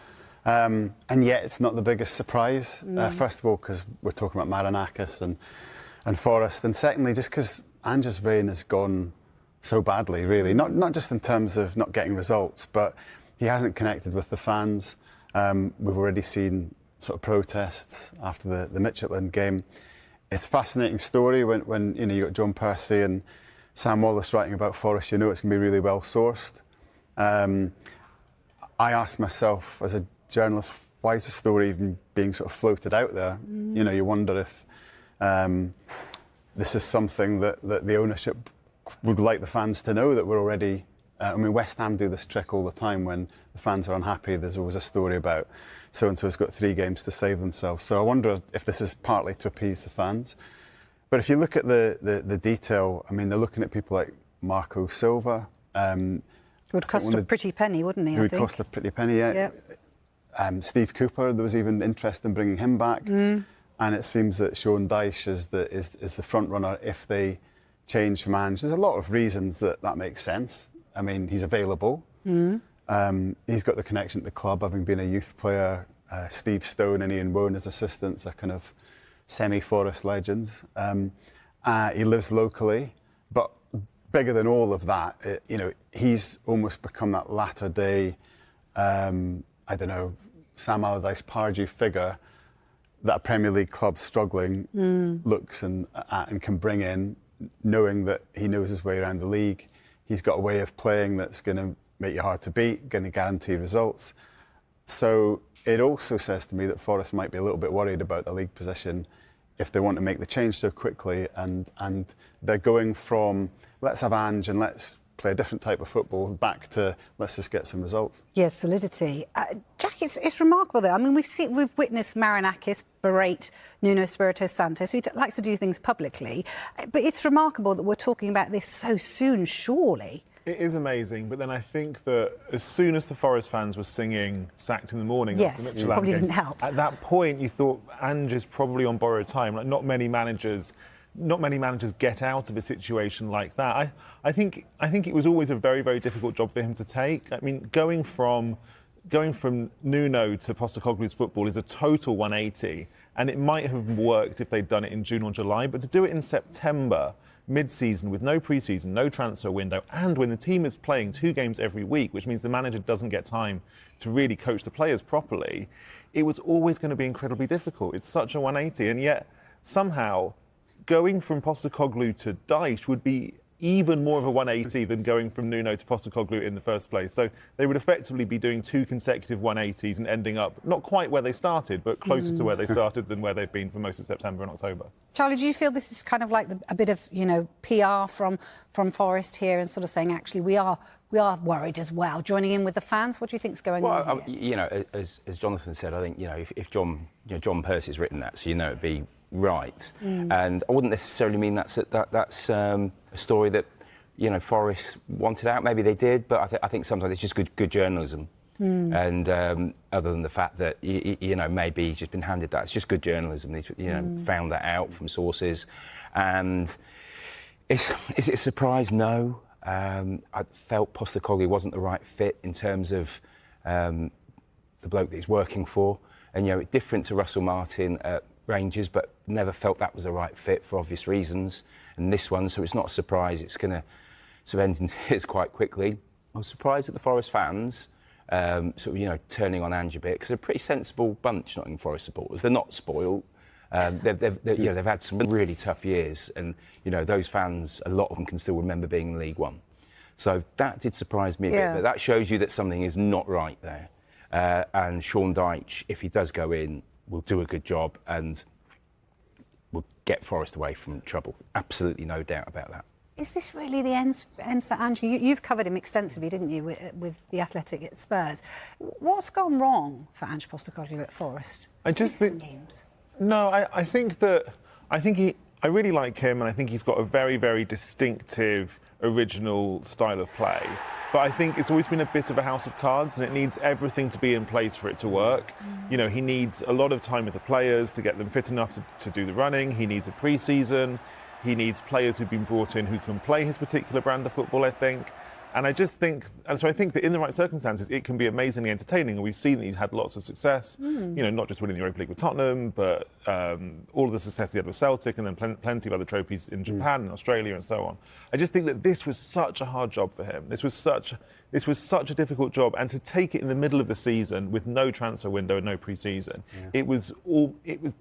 And yet it's not the biggest surprise. First of all, because we're talking about Marinakis and Forest. And secondly, just because Ange's reign has gone so badly, really. Not just in terms of not getting results, but he hasn't connected with the fans. We've already seen sort of protests after the Midtjylland game. It's a fascinating story when you know, you got John Percy and Sam Wallace writing about Forest. You know it's going to be really well sourced. I asked myself as a journalist, why is the story even being sort of floated out there? You know, you wonder if this is something that the ownership would like the fans to know, that we're already... I mean, West Ham do this trick all the time when the fans are unhappy. There's always a story about so-and-so's got 3 games to save themselves. So I wonder if this is partly to appease the fans. But if you look at the detail, I mean, they're looking at people like Marco Silva. Would cost a pretty penny, wouldn't he, It would cost a pretty penny, yeah. Steve Cooper, there was even interest in bringing him back. And it seems that Sean Dyche is the front runner if they change from Ange. There's a lot of reasons that makes sense. I mean, he's available. He's got the connection to the club, having been a youth player. Steve Stone and Ian Woan as assistants are kind of semi-Forest legends. He lives locally, but bigger than all of that, you know, he's almost become that latter day, I don't know, Sam Allardyce Pardew figure that a Premier League club struggling looks and can bring in, knowing that he knows his way around the league. He's got a way of playing that's going to make you hard to beat, going to guarantee results. So it also says to me that Forest might be a little bit worried about the league position if they want to make the change so quickly, and they're going from let's have Ange and let's play a different type of football back to let's just get some results. Yes, solidity. Jack, it's remarkable though. I mean, we've witnessed Marinakis berate Nuno Espirito Santo, so he likes to do things publicly. But it's remarkable that we're talking about this so soon, surely. It is amazing, but then I think that as soon as the Forest fans were singing "Sacked in the Morning," yes, after the probably game, didn't help. At that point, you thought Ange is probably on borrowed time. Like, not many managers not many managers get out of a situation like that. I think it was always a very, very difficult job for him to take. I mean, going from Nuno to Postecoglou's football is a total 180, and it might have worked if they'd done it in June or July, but to do it in September, mid-season, with no pre-season, no transfer window, and when the team is playing 2 games every week, which means the manager doesn't get time to really coach the players properly, it was always going to be incredibly difficult. It's such a 180, and yet somehow going from Postecoglou to Dyche would be even more of a 180 than going from Nuno to Postecoglou in the first place. So they would effectively be doing 2 consecutive 180s and ending up not quite where they started, but closer to where they started than where they've been for most of September and October. Charlie, do you feel this is kind of like a bit of, PR from Forest here, and sort of saying, actually, we are worried as well, joining in with the fans? What do you think's going on here? As Jonathan said, I think, if John Percy's written that, so it'd be right. And I wouldn't necessarily mean that's a story that Forest wanted out. Maybe they did, but I think sometimes it's just good journalism. And other than the fact that maybe he's just been handed that, it's just good journalism. He's found that out from sources. And is it a surprise? No. I felt Postecoglou wasn't the right fit in terms of the bloke that he's working for, and different to Russell Martin at Rangers, but never felt that was the right fit for obvious reasons. And this one, so it's not a surprise. It's going to sort of end in tears quite quickly. I was surprised at the Forest fans turning on Ange a bit, because they're a pretty sensible bunch, Nottingham Forest supporters. They're not spoiled. They've had some really tough years, and those fans, a lot of them can still remember being in League One. So that did surprise me a bit, but that shows you that something is not right there. And Sean Dyche, if he does go in, will do a good job and will get Forest away from trouble. Absolutely no doubt about that. Is this really the end for Ange? You've covered him extensively, didn't you, with the Athletic at Spurs? What's gone wrong for Ange Postecoglou at Forest? I just think... No, I really like him, and I think he's got a very, very distinctive, original style of play. But I think it's always been a bit of a house of cards, and it needs everything to be in place for it to work. He needs a lot of time with the players to get them fit enough to do the running. He needs a pre-season. He needs players who've been brought in who can play his particular brand of football, I think. And I think that in the right circumstances, it can be amazingly entertaining. And we've seen that he's had lots of success, not just winning the Europa League with Tottenham, but all of the success he had with Celtic, and then plenty of other trophies in Japan and Australia and so on. I just think that this was such a hard job for him. This was such a difficult job. And to take it in the middle of the season with no transfer window and no pre-season, it was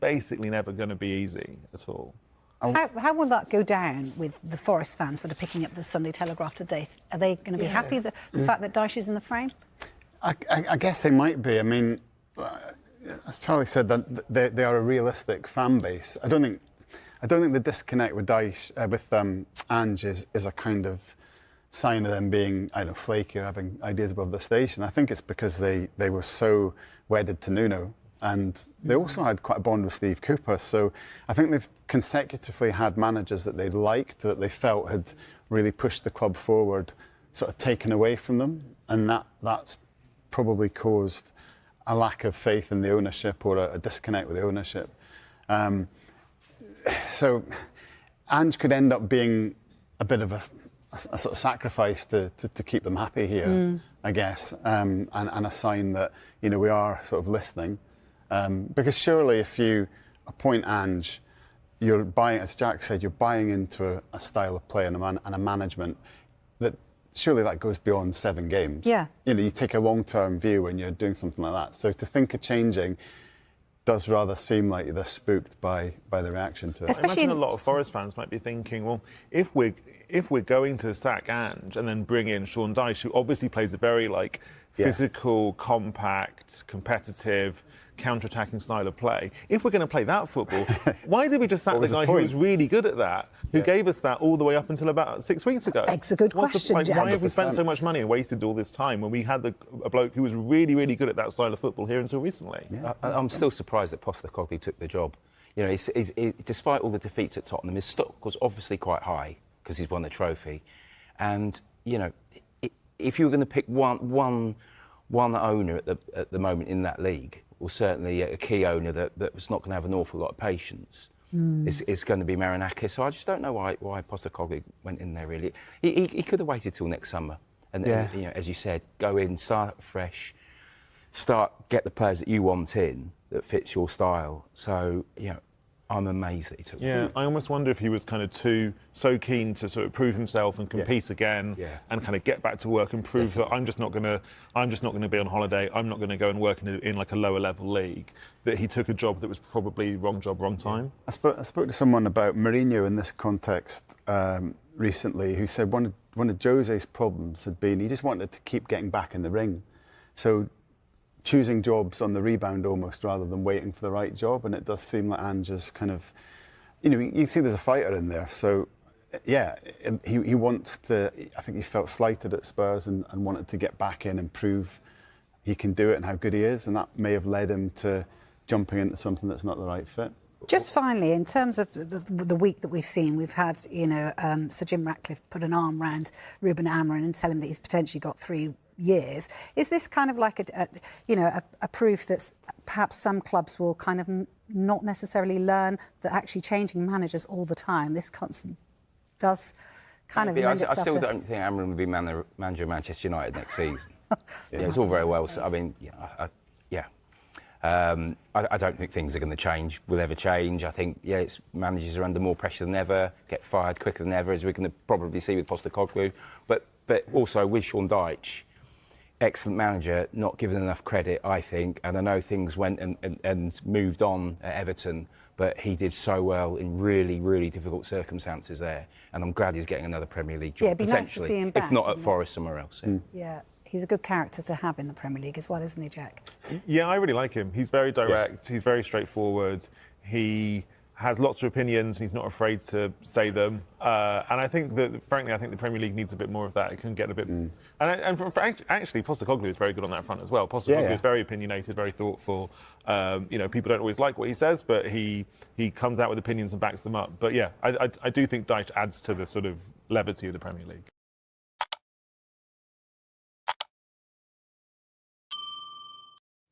basically never going to be easy at all. How will that go down with the Forest fans that are picking up the Sunday Telegraph today? Are they going to be happy the fact that Dyche is in the frame? I guess they might be. I mean, as Charlie said, that they are a realistic fan base. I don't think the disconnect with Dyche with Ange is a kind of sign of them being, flaky or having ideas above the station. I think it's because they were so wedded to Nuno. And they also had quite a bond with Steve Cooper. So I think they've consecutively had managers that they liked, that they felt had really pushed the club forward, sort of taken away from them. And that's probably caused a lack of faith in the ownership, or a disconnect with the ownership. So Ange could end up being a bit of a sort of sacrifice to keep them happy here, I guess, and a sign that, we are sort of listening. Because surely if you appoint Ange, you're buying, as Jack said, you're buying into a style of play and a management that surely that goes beyond 7 games. Yeah. You take a long-term view when you're doing something like that. So to think of changing does rather seem like they're spooked by the reaction to it. I imagine a lot of Forest fans might be thinking, well, if we're going to sack Ange and then bring in Sean Dyche, who obviously plays a very physical, compact, competitive, counter-attacking style of play. If we're going to play that football, why did we just sack the guy who was really good at that, who gave us that all the way up until about 6 weeks ago? That's a good question. Why have we spent so much money and wasted all this time when we had a bloke who was really, really good at that style of football here until recently? Yeah. I'm still surprised that Postecoglou took the job. Despite all the defeats at Tottenham, his stock was obviously quite high because he's won the trophy. And, if you were going to pick one owner at the moment in that league, or certainly a key owner that was not going to have an awful lot of patience, it's going to be Marinakis. So I just don't know why Postecoglou went in there, really. He could have waited till next summer. And, you know, as you said, go in, start fresh, get the players that you want in, that fits your style. So, you know, I'm amazed that he took. Yeah, I almost wonder if he was kind of so keen to sort of prove himself and compete again, and kind of get back to work and prove that I'm just not going to be on holiday. I'm not going to go and work in like a lower level league. That he took a job that was probably wrong job, wrong time. I spoke to someone about Mourinho in this context recently, who said one of Jose's problems had been he just wanted to keep getting back in the ring, so choosing jobs on the rebound almost rather than waiting for the right job. And it does seem like Ange's kind of, you know, you can see there's a fighter in there. So, yeah, he wants to, I think he felt slighted at Spurs and wanted to get back in and prove he can do it and how good he is. And that may have led him to jumping into something that's not the right fit. Just finally, in terms of the week that we've seen, we've had, you know, Sir Jim Ratcliffe put an arm round Ruben Amorim and tell him that he's potentially got 3 years. Is this kind of like a proof that perhaps some clubs will kind of not necessarily learn that actually changing managers all the time, this constant does kind of lend itself I still to... don't think Amorim will be manager of Manchester United next season. It's all very well. So, I mean, I don't think things are going to will ever change. I think, managers are under more pressure than ever, get fired quicker than ever, as we're going to probably see with Postecoglou. But also with Sean Dyche, excellent manager, not given enough credit, I think. And I know things went and moved on at Everton, but he did so well in really, really difficult circumstances there. And I'm glad he's getting another Premier League job, it'd be nice to see him back, if not at Forest, somewhere else. Yeah, he's a good character to have in the Premier League as well, isn't he, Jack? Yeah, I really like him. He's very direct, he's very straightforward, he has lots of opinions, he's not afraid to say them. And I think that, frankly, I think the Premier League needs a bit more of that. It can get a bit... Actually, Postecoglou is very good on that front as well. Postecoglou is very opinionated, very thoughtful. You know, people don't always like what he says, but he comes out with opinions and backs them up. But yeah, I do think Dyche adds to the sort of levity of the Premier League.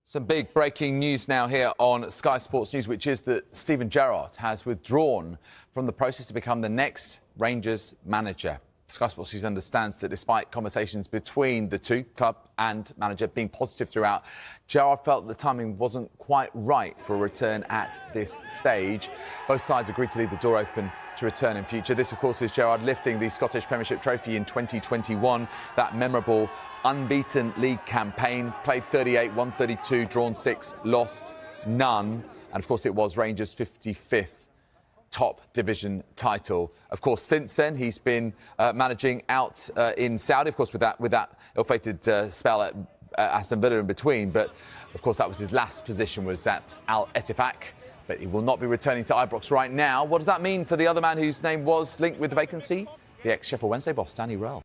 Some big breaking news now here on Sky Sports News, which is that Steven Gerrard has withdrawn from the process to become the next Rangers manager. Sky Sports News understands that despite conversations between the two, club and manager, being positive throughout, Gerrard felt the timing wasn't quite right for a return at this stage. Both sides agreed to leave the door open to return in future. This, of course, is Gerrard lifting the Scottish Premiership trophy in 2021, that memorable unbeaten league campaign. Played 38, won 32, drawn 6, lost none. And, of course, it was Rangers' 55th top division title. Of course, since then, he's been managing out in Saudi, of course, with that ill-fated spell at Aston Villa in between. But, of course, that was his last position, was at Al Ettifaq. But he will not be returning to Ibrox right now. What does that mean for the other man whose name was linked with the vacancy? The ex-Sheffield Wednesday boss, Danny Röhl.